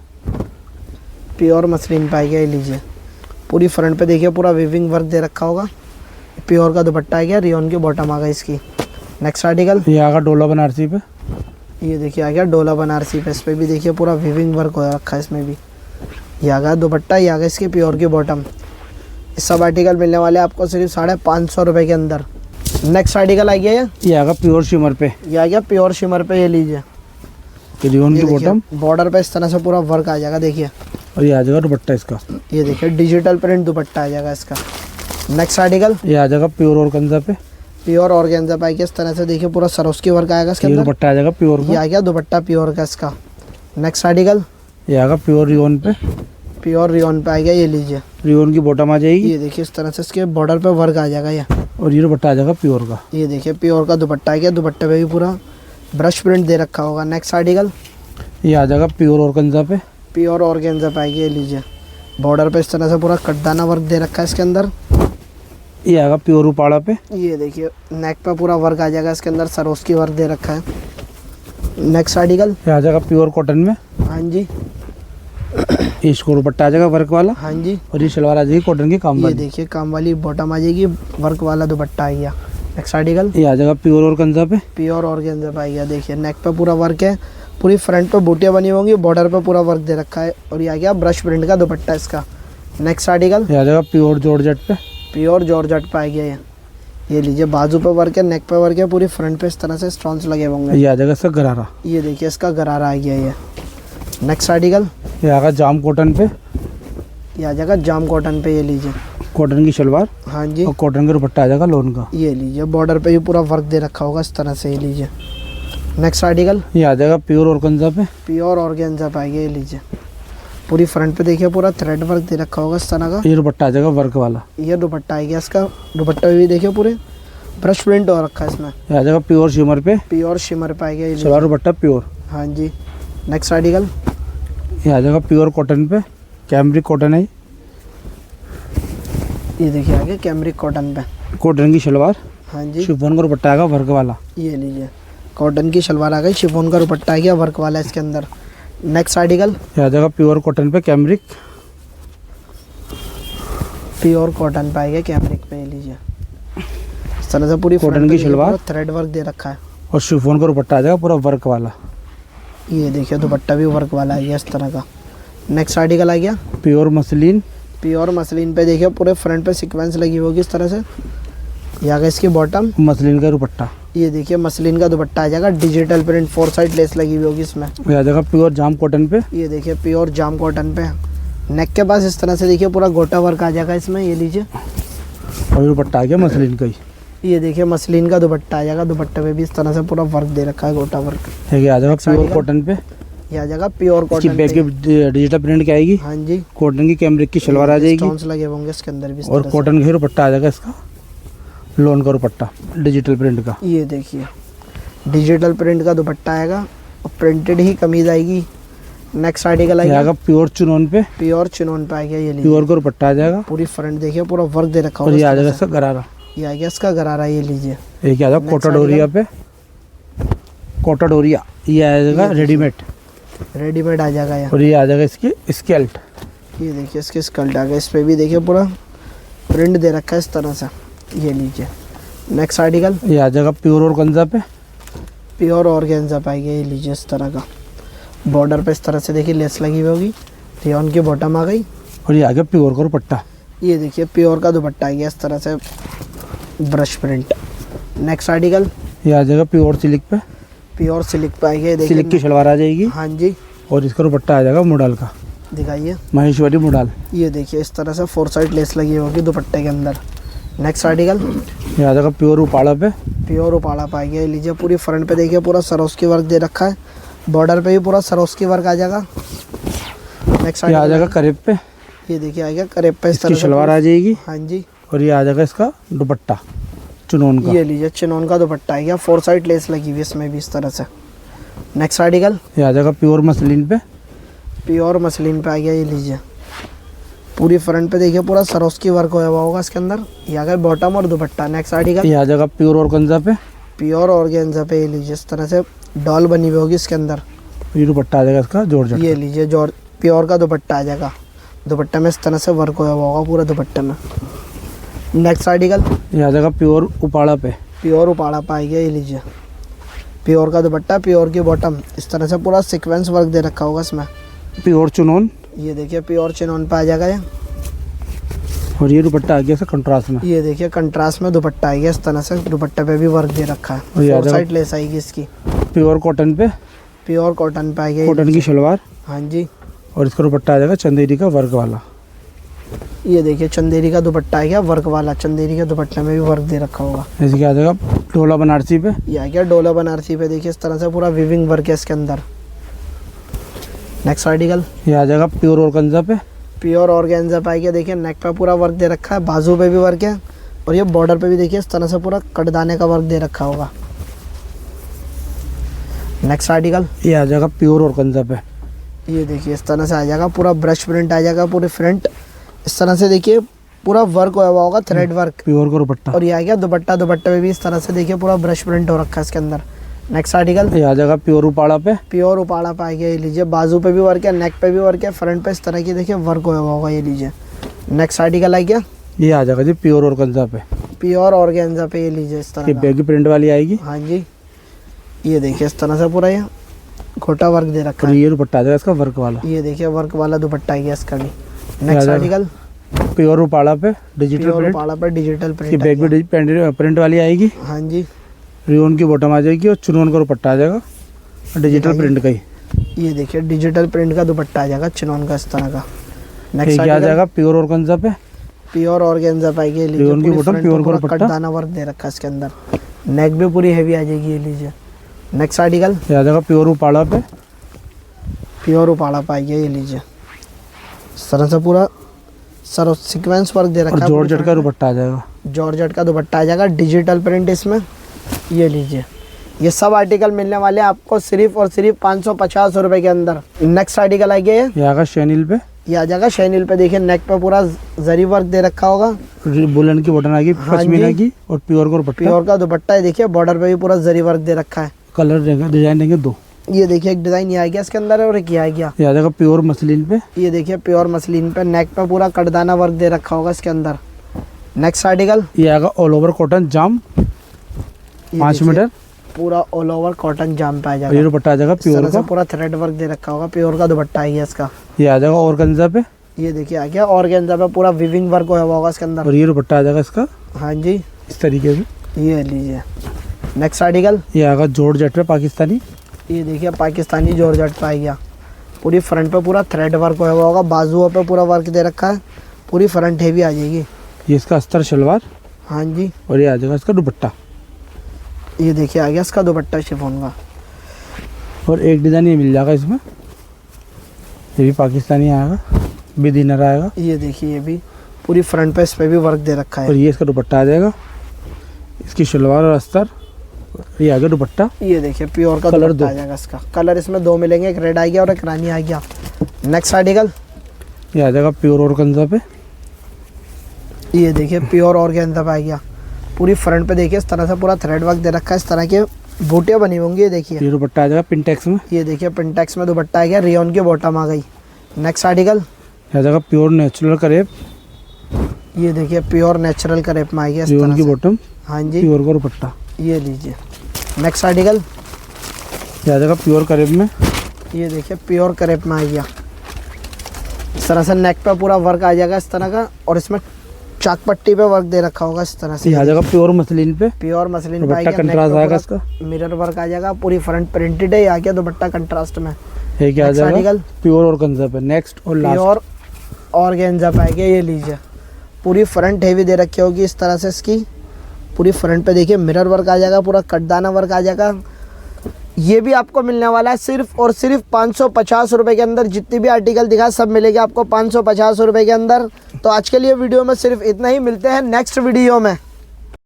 प्योर मसलिन पे आ गया। ये लीजिए पूरी फ्रंट पे देखिए पूरा वीविंग वर्क दे रखा होगा। प्योर का दुपट्टा आ गया, रियोन की बॉटम आ गई इसकी। नेक्स्ट आर्टिकल ये आएगा डोला बनारसी पे। ये देखिए आ गया डोला बनारसी पे। इस पे भी देखिए पूरा वीविंग वर्क हो रखा है इसमें भी। ये आ गया दुपट्टा, ये आ गया इसकी प्योर की बॉटम। ये सब आर्टिकल मिलने वाले हैं आपको सिर्फ 550 रुपये के अंदर। नेक्स्ट आर्टिकल आ गया ये आएगा प्योर शिमर पे। ये आ गया प्योर शिमर पे। ये लीजिए रियोन की बॉटम। बॉर्डर पे इस तरह से पूरा वर्क आ जाएगा देखिए। और ये आ जाएगा दुपट्टा इसका। ये देखिए डिजिटल प्रिंट दुपट्टा आ जाएगा इसका। नेक्स्ट आर्टिकल ये आ जाएगा प्योर ऑर्गेन्जा पे। प्योर ऑर्गेन्जा पे इस तरह से देखिए पूरा सरोस्की वर्क आएगा इसके ये अंदर। दुपट्टा आ जाएगा प्योर ये का। आ गया दुपट्टा प्योर का इसका। नेक्स्ट आर्टिकल ये आएगा प्योर रियोन पे। प्योर रियोन पे आ गया। ये लीजिए रियोन की बॉटम आ जाएगी। ये देखिए इस तरह से इसके बॉर्डर पे वर्क आ जाएगा ये। और ये दुपट्टा आ जाएगा प्योर का। ये देखिए प्योर का दुपट्टा आ गया। दुपट्टे पे भी पूरा ब्रश प्रिंट दे रखा होगा। नेक्स्ट आर्टिकल ये आ जाएगा प्योर ऑर्गेन्जा पे। प्योर ऑर्गेन्जा पे आ गया। ये लीजिए बॉर्डर पे इस तरह से पूरा कटदाना वर्क दे रखा है इसके अंदर। ये आएगा प्योर उपाड़ा पे। ये देखिए नेक पे पूरा वर्क आ जाएगा इसके अंदर, सरोस्की वर्क दे रखा है। नेक्स्ट आर्टिकल ये आ जाएगा प्योर कॉटन में। हाँ जी इसको दुपट्टा आ जाएगा वर्क वाला। हाँ जी। और ये शलवार आ जाएगी कॉटन की काम ये वाली। देखिए काम वाली बॉटम आ जाएगी, वर्क वाला दुपट्टा आ गया। नेक्स्ट आर्टिकल ये आ जाएगा प्योर ऑर्गेन्जा पे। प्योर ऑर्गेन्जा पे आ गया। देखिए नेक पे पूरा वर्क है, पूरी फ्रंट पे बूटियाँ बनी होंगी, बॉर्डर पे पूरा वर्क दे रखा है। और ये आ गया ब्रश प्रिंट का दुपट्टा इसका। नेक्स्ट आर्टिकल ये आ जाएगा प्योर जॉर्जेट पे। प्योर जॉर्जेट पे आ गया ये लीजिए बाजू पे वर्क है, नेक पे वर्क है, पूरी फ्रंट पे इस तरह से स्टोन्स लगे होंगे। ये आ जाएगा इसका गरारा। ये देखिए इसका गरारा आ गया ये। नेक्स्ट आर्टिकल ये आएगा जाम कॉटन पे। ये आ जाएगा जाम कॉटन पे। ये लीजिए कॉटन की शलवार हाँ जी। और कॉटन का दुपट्टा आ जाएगा लोन का। ये लीजिए बॉर्डर पे भी पूरा वर्क दे रखा होगा इस तरह से। ये लीजिए नेक्स्ट आर्टिकल ये आ जाएगा प्योर ऑर्गेन्जा पे। प्योर ऑर्गेन्जा पे आ गया। ये लीजिए पूरी फ्रंट पे देखिए पूरा थ्रेड वर्क दे रखा होगा इस तरह का। ये दुपट्टा आ जाएगा वर्क वाला। ये दुपट्टा आ गया इसका। दुपट्टा भी देखिए पूरे ब्रश प्रिंट हो रखा है इसमें। ये आ जाएगा प्योर शिमर पे। प्योर शिमर पे आ गया। ये शलवार लीजिए दुपट्टा प्योर। हाँ जी। नेक्स्ट आर्टिकल ये आ जाएगा प्योर कॉटन पे। कैमरिक कॉटन है। ये देखिए आगे कैमरिक कॉटन पे। कॉटन की शलवार हाँ जी। शिफॉन का दुपट्टा आएगा वर्क वाला। ये लीजिए कॉटन की शलवार आ गई, शिफॉन का दुपट्टा आ गया वर्क वाला इसके अंदर। नेक्स्ट आर्टिकल ये आ जाएगा प्योर कॉटन पे कैमरिक। प्योर कॉटन पे आ गया कैमरिक पे। ये लीजिए इस तरह से पूरी कॉटन की शलवार थ्रेड वर्क दे रखा है। और शिफॉन का दुपट्टा आ जाएगा पूरा वर्क वाला। ये देखिए दुपट्टा भी वर्क वाला आ गया इस तरह का। नेक्स्ट आर्टिकल आ गया प्योर मसलिन। प्योर मसलिन पे देखिए पूरे फ्रंट पे सीक्वेंस लगी होगी इस तरह से। ये आ गया इसकी बॉटम। मसलिन का दुपट्टा। ये देखिए मसलिन का दुपट्टा आ जाएगा, डिजिटल प्रिंट 4 साइड लेस लगी हुई होगी इसमें। ये आ जाएगा प्योर जाम कॉटन पे। ये देखिए प्योर जाम कॉटन पे। नेक के पास इस तरह से देखिए पूरा गोटा वर्क आ जाएगा इसमें। ये लीजिए और ये दुपट्टा आ गया मसलिन का ही। ये देखिए मसलिन का दुपट्टा आ जाएगा। दुपट्टे पे भी इस तरह से पूरा वर्क दे रखा है, गोटा वर्क। ये आ जाएगा प्योर कॉटन पे। ये आ जाएगा प्योर इसकी कॉटन बैक पे। की डिजिटल प्रिंट क्या आएगी। हाँ जी। कॉटन की कैमरिक की शलवार आ जाएगी। स्टोन्स लगे होंगे इसके अंदर भी इस और तरह कॉटन का ही दुपट्टा आ जाएगा इसका लोन का दुपट्टा डिजिटल प्रिंट का। से। ये देखिए डिजिटल प्रिंट का दुपट्टा आएगा और प्रिंटेड ही कमीज आएगी। नेक्स्ट आर्टिकल ये आएगा आएगा प्योर चुनौन पे। प्योर चिनोन पे आ गया। ये लीजिए प्योर का दुपट्टा आ जाएगा। पूरी फ्रंट देखिए पूरा वर्क दे रखा और होगा ये इस आ तरह जाएगा से। इसका गरारा। ये आ गया इसका गरारा। ये लीजिए एक आ जाएगा कोटा डोरिया पे। कोटा डोरिया ये आ जाएगा रेडीमेड। रेडीमेड आ जाएगा यहाँ। और ये आ जाएगा इसकी स्केल्ट। ये देखिए इसके स्कल्ट आ गया। इस पे भी देखिए पूरा प्रिंट दे रखा है इस तरह से। ये लीजिए नेक्स्ट आर्टिकल ये आ जाएगा प्योर ऑर्गेन्जा पे। प्योर ऑर्गेन्जा पे आ गया। ये लीजिए इस तरह का बॉर्डर पे इस तरह से देखिए लेस लगी हुई होगी। रियोन की बॉटम आ गई। और ये आ गया प्योर का दुपट्टा। ये देखिए प्योर का दुपट्टा आ गया इस तरह से ब्रश प्रिंट। नेक्स्ट आर्टिकल ये आ जाएगा प्योर सिल्क पे। प्योर सिल्क पे आएगा, ये सिल्क की देखिए। शलवार आ जाएगी हाँ जी, और इसका दुपट्टा आ जाएगा मुडाल का, दिखाइए। महेश्वरी मुडाल। ये देखिए इस तरह से 4 साइड लेस लगी होगी दुपट्टे के अंदर। नेक्स्ट आर्टिकल ये आ जाएगा प्योर उपाड़ा पे, प्योर उपाड़ा पाएगा। ये लीजिए, पूरी फ्रंट पे देखिए पूरा सरोस्की वर्क दे रखा है, बॉर्डर पे भी पूरा सरोस्की वर्क आ जाएगा। नेक्स्ट ये आ जाएगा करेब पे, ये देखिए आएगा करेब पे इस इसकी तरह से शलवार आ जाएगी हाँ जी। और ये आ जाएगा इसका दुपट्टा चुनौन का। ये लीजिए चिनोन का दुपट्टा आएगा, 4 साइड लेस लगी हुई इसमें भी इस तरह से। नेक्स्ट आर्टिकल ये आ जाएगा प्योर मसलिन पे, प्योर मसलिन पे आ गया। ये लीजिए, पूरी फ्रंट पे देखिए पूरा सरोस्की वर्क होया हुआ होगा इसके अंदर। ये आ गया बॉटम और दुपट्टा। नेक्स्ट आर्टिकल ये आ जाएगा प्योर ऑर्गेन्जा पे, प्योर ऑर्गेन्जा पे। ये लीजिए इस तरह से डॉल बनी हुई होगी इसके अंदर। ये दुपट्टा आ जाएगा इसका जॉर्जेट। ये लीजिए प्योर का दुपट्टा आ जाएगा, दुपट्टे में इस तरह से वर्क होया हुआ होगा पूरा दुपट्टे में। नेक्स्ट आर्टिकल ये आ जाएगा प्योर उपाड़ा पे, प्योर उपाड़ा पाएगा। ये लीजिए प्योर का दुपट्टा, प्योर की बॉटम, इस तरह से पूरा सीक्वेंस वर्क दे रखा होगा इसमें। प्योर चुनौन। ये देखिए प्योर चिनोन पे आ जाएगा ये। और ये दुपट्टा आ गया इसका कंट्रास्ट में। ये देखिए कंट्रास्ट में दुपट्टा आएगा इस तरह से, दुपट्टे पे भी वर्क दे रखा और ये है। आ 4 जाएगा- साइड लेस आएगी इसकी। प्योर कॉटन पे, प्योर कॉटन पे आएगा। कॉटन की शलवार हाँ जी। और इसका दुपट्टा आ जाएगा चंदेरी का वर्क वाला। ये देखिए चंदेरी का दुपट्टा आ गया वर्क वाला, चंदेरी के दुपट्टे में भी वर्क दे रखा होगा। जैसे कि आ जाएगा डोला बनारसी पे, ये आ गया डोला बनारसी पे। देखिए इस तरह से पूरा विविंग वर्क है इसके अंदर। नेक्स्ट आर्टिकल ये आ जाएगा प्योर ऑर्गेन्जा पे, प्योर ऑर्गेन्जा पे आ गया। देखिए नेक पे पूरा वर्क दे रखा है, बाजू पे भी वर्क है और ये बॉर्डर पे भी देखिए इस तरह से पूरा कटदाने का वर्क दे रखा होगा। नेक्स्ट आर्टिकल ये आ जाएगा प्योर ऑर्गेन्जा पे। ये देखिए इस तरह से आ जाएगा, पूरा ब्रश प्रिंट आ जाएगा पूरे फ्रंट इस तरह से। देखिए पूरा वर्क हुआ होगा, थ्रेड वर्क। प्योर का दुपट्टा। और ये आ गया दुपट्टा, दुपट्टे में भी इस तरह से देखिए पूरा ब्रश प्रिंट हो रखा है इसके अंदर। नेक्स्ट आर्टिकल ये आ जाएगा प्योर उपाड़ा पे, प्योर उपाड़ा पे आ गया। ये लीजिए बाजू पे भी वर्क है, नेक पे भी वर्क है, फ्रंट पे इस तरह की देखिए वर्क हुआ होगा। ये लीजिए नेक्स्ट आर्टिकल आ गया, ये आ जाएगा जी प्योर ऑर्गेन्जा पे। प्योर ऑर्गेन्जा पे। ये लीजिए इस तरह ये का। बैगी प्रिंट वाली आएगी हाँ जी। ये देखिए इस तरह से पूरा ये खोटा वर्क दे रखा और है। ये दुपट्टा आ जाएगा इसका वर्क वाला। ये देखिए वर्क वाला दुपट्टा आ गया इसका भी। आ नेक्स्ट जाएगा। आर्टिकल प्योर उपाड़ा पे डिजिटल प्योर प्रिंट, उपाड़ा पे डिजिटल ये प्रिंट। बैग भी प्रिंट वाली आएगी। हाँ जी। रियोन की बॉटम आ जाएगी और चुनौन का दुपट्टा आ जाएगा डिजिटल प्रिंट का ही। ये देखिए डिजिटल प्रिंट का दुपट्टा आ जाएगा चिनोन का इस तरह का। नेक्स्ट ये आ आर्टिकल जाएगा प्योर ऑर्गेन्जा पे, प्योर ऑर्गेन्जा पाएगी। रियोन की बॉटम, प्योर का दुपट्टा। कटदाना वर्क दे रखा है इसके अंदर, नेक भी पूरी हैवी आ जाएगी। ये लीजिए नेक्स्ट आर्टिकल ये आ जाएगा प्योर उपाड़ा पे, प्योर उपाड़ा पाएगी। ये लीजिए इस तरह से पूरा सर सीक्वेंस वर्क दे रखा और है। जॉर्जेट का दुपट्टा आ जाएगा। जॉर्जेट का दुपट्टा आ जाएगा, डिजिटल प्रिंट इसमें। ये लीजिए ये सब आर्टिकल मिलने वाले हैं आपको सिर्फ और सिर्फ 550 रुपए के अंदर। नेक्स्ट आर्टिकल आ गया ये आएगा शैनिल पे, ये आ जाएगा शैनिल पे। देखिए नेक पे पूरा जरी वर्क दे रखा होगा, बुलन की बटन आएगी हाँ पश्मीना जी। की और प्योर का दुपट्टा। प्योर का दुपट्टा है। देखिए बॉर्डर पे भी पूरा जरी वर्क दे रखा है। कलर देंगे, डिजाइन देंगे 2। ये देखिए एक डिजाइन ये आ गया इसके अंदर और एक ये आ गया। ये आ जाएगा प्योर मसलिन पे, ये देखिए प्योर मसलिन पे, नेक पे पूरा कटदाना वर्क दे रखा होगा इसके अंदर। नेक्स्ट आर्टिकल ये आएगा ऑल ओवर कॉटन जाम ये 5 देखिए, मीटर पूरा ऑल ओवर कॉटन जाम पे आ और ये जाएगा। दुपट्टा आ जाएगा इस तरह प्योर से का। पूरा थ्रेड वर्क दे रखा होगा, प्योर का दुपट्टा है इसका। ये आ जाएगा ऑर्गेन्जा पे ये देखिए आ गया ऑर्गेन्जा पे, पूरा विविंग वर्क हुआ होगा इसके अंदर। और ये दुपट्टा आ जाएगा इसका हाँ जी। इस तरीके से। ये लीजिए नेक्स्ट आर्टिकल ये आएगा जॉर्जेट पे पाकिस्तानी, ये देखिए पाकिस्तानी जॉर्जेट पे आ गया। पूरी फ्रंट पे पूरा थ्रेड वर्क हुआ होगा, बाजुओं पे पूरा वर्क दे रखा है, पूरी फ्रंट हेवी आ जाएगी। ये इसका अस्तर शलवार हाँ जी। और ये आ जाएगा इसका दुपट्टा। ये देखिए आ गया इसका दुपट्टा शिफॉन का। और एक डिज़ाइन ये मिल जाएगा इसमें, ये भी पाकिस्तानी आएगा, बिदिनर आएगा ये देखिए ये भी पूरी फ्रंट पे इस पे भी वर्क दे रखा और है। ये इसका दुपट्टा आ जाएगा, इसकी शलवार और अस्तर, ये आ गया दुपट्टा। ये देखिए प्योर का कलर दुपट्टा दो। आ जाएगा इसका। कलर इसमें 2 मिलेंगे, एक रेड आ गया और एक रानी आ गया। नेक्स्ट आर्टिकल ये आ जाएगा प्योर ऑर्गेन्जा पे, ये देखिए प्योर ऑर्गेन्जा पे आ गया। पूरी फ्रंट पे देखिए इस तरह से पूरा थ्रेड वर्क दे रखा है, इस तरह के बूटियाँ बनी होंगी। ये देखिए ये दुपट्टा आ जाएगा पिंटेक्स में, ये देखिए पिंटेक्स में दुपट्टा आ गया, रियोन की बॉटम आ गई। नेक्स्ट आर्टिकल ये आ जाएगा प्योर नेचुरल करेब, ये देखिए प्योर नेचुरल का रेप में आ गया इस रियोन तरह की से। बॉटम, हाँ जी। प्योर का दुपट्टा। ये लीजिए नेक्स्ट आर्टिकल ये आ जाएगा प्योर करेब में, ये देखिए प्योर करेप में आ गया। इस तरह से नेक पे पूरा वर्क आ जाएगा इस तरह का और इसमें चाक पट्टी पे वर्क दे रखा होगा इस तरह से। ये आ जाएगा प्योर मसलिन पे, प्योर मसलिन पे दुपट्टा आएगा, कंट्रास्ट आएगा इसका, मिरर वर्क आ जाएगा, पूरी फ्रंट प्रिंटेड है, ये आ गया दुपट्टा कंट्रास्ट में। ये क्या आ Next जाएगा article, प्योर ऑर्गेन्जा पे। नेक्स्ट और लास्ट प्योर ऑर्गेन्जा पे आएगा, ये लीजिए पूरी फ्रंट हेवी दे रखी होगी इस तरह से, इसकी पूरी फ्रंट पे देखिए मिरर वर्क आ जाएगा, पूरा कटदाना वर्क आ जाएगा। ये भी आपको मिलने वाला है सिर्फ और सिर्फ 550 रुपये के अंदर। जितनी भी आर्टिकल दिखा सब मिलेगा आपको 550 रुपये के अंदर। तो आज के लिए वीडियो में सिर्फ इतना ही, मिलते हैं नेक्स्ट वीडियो में।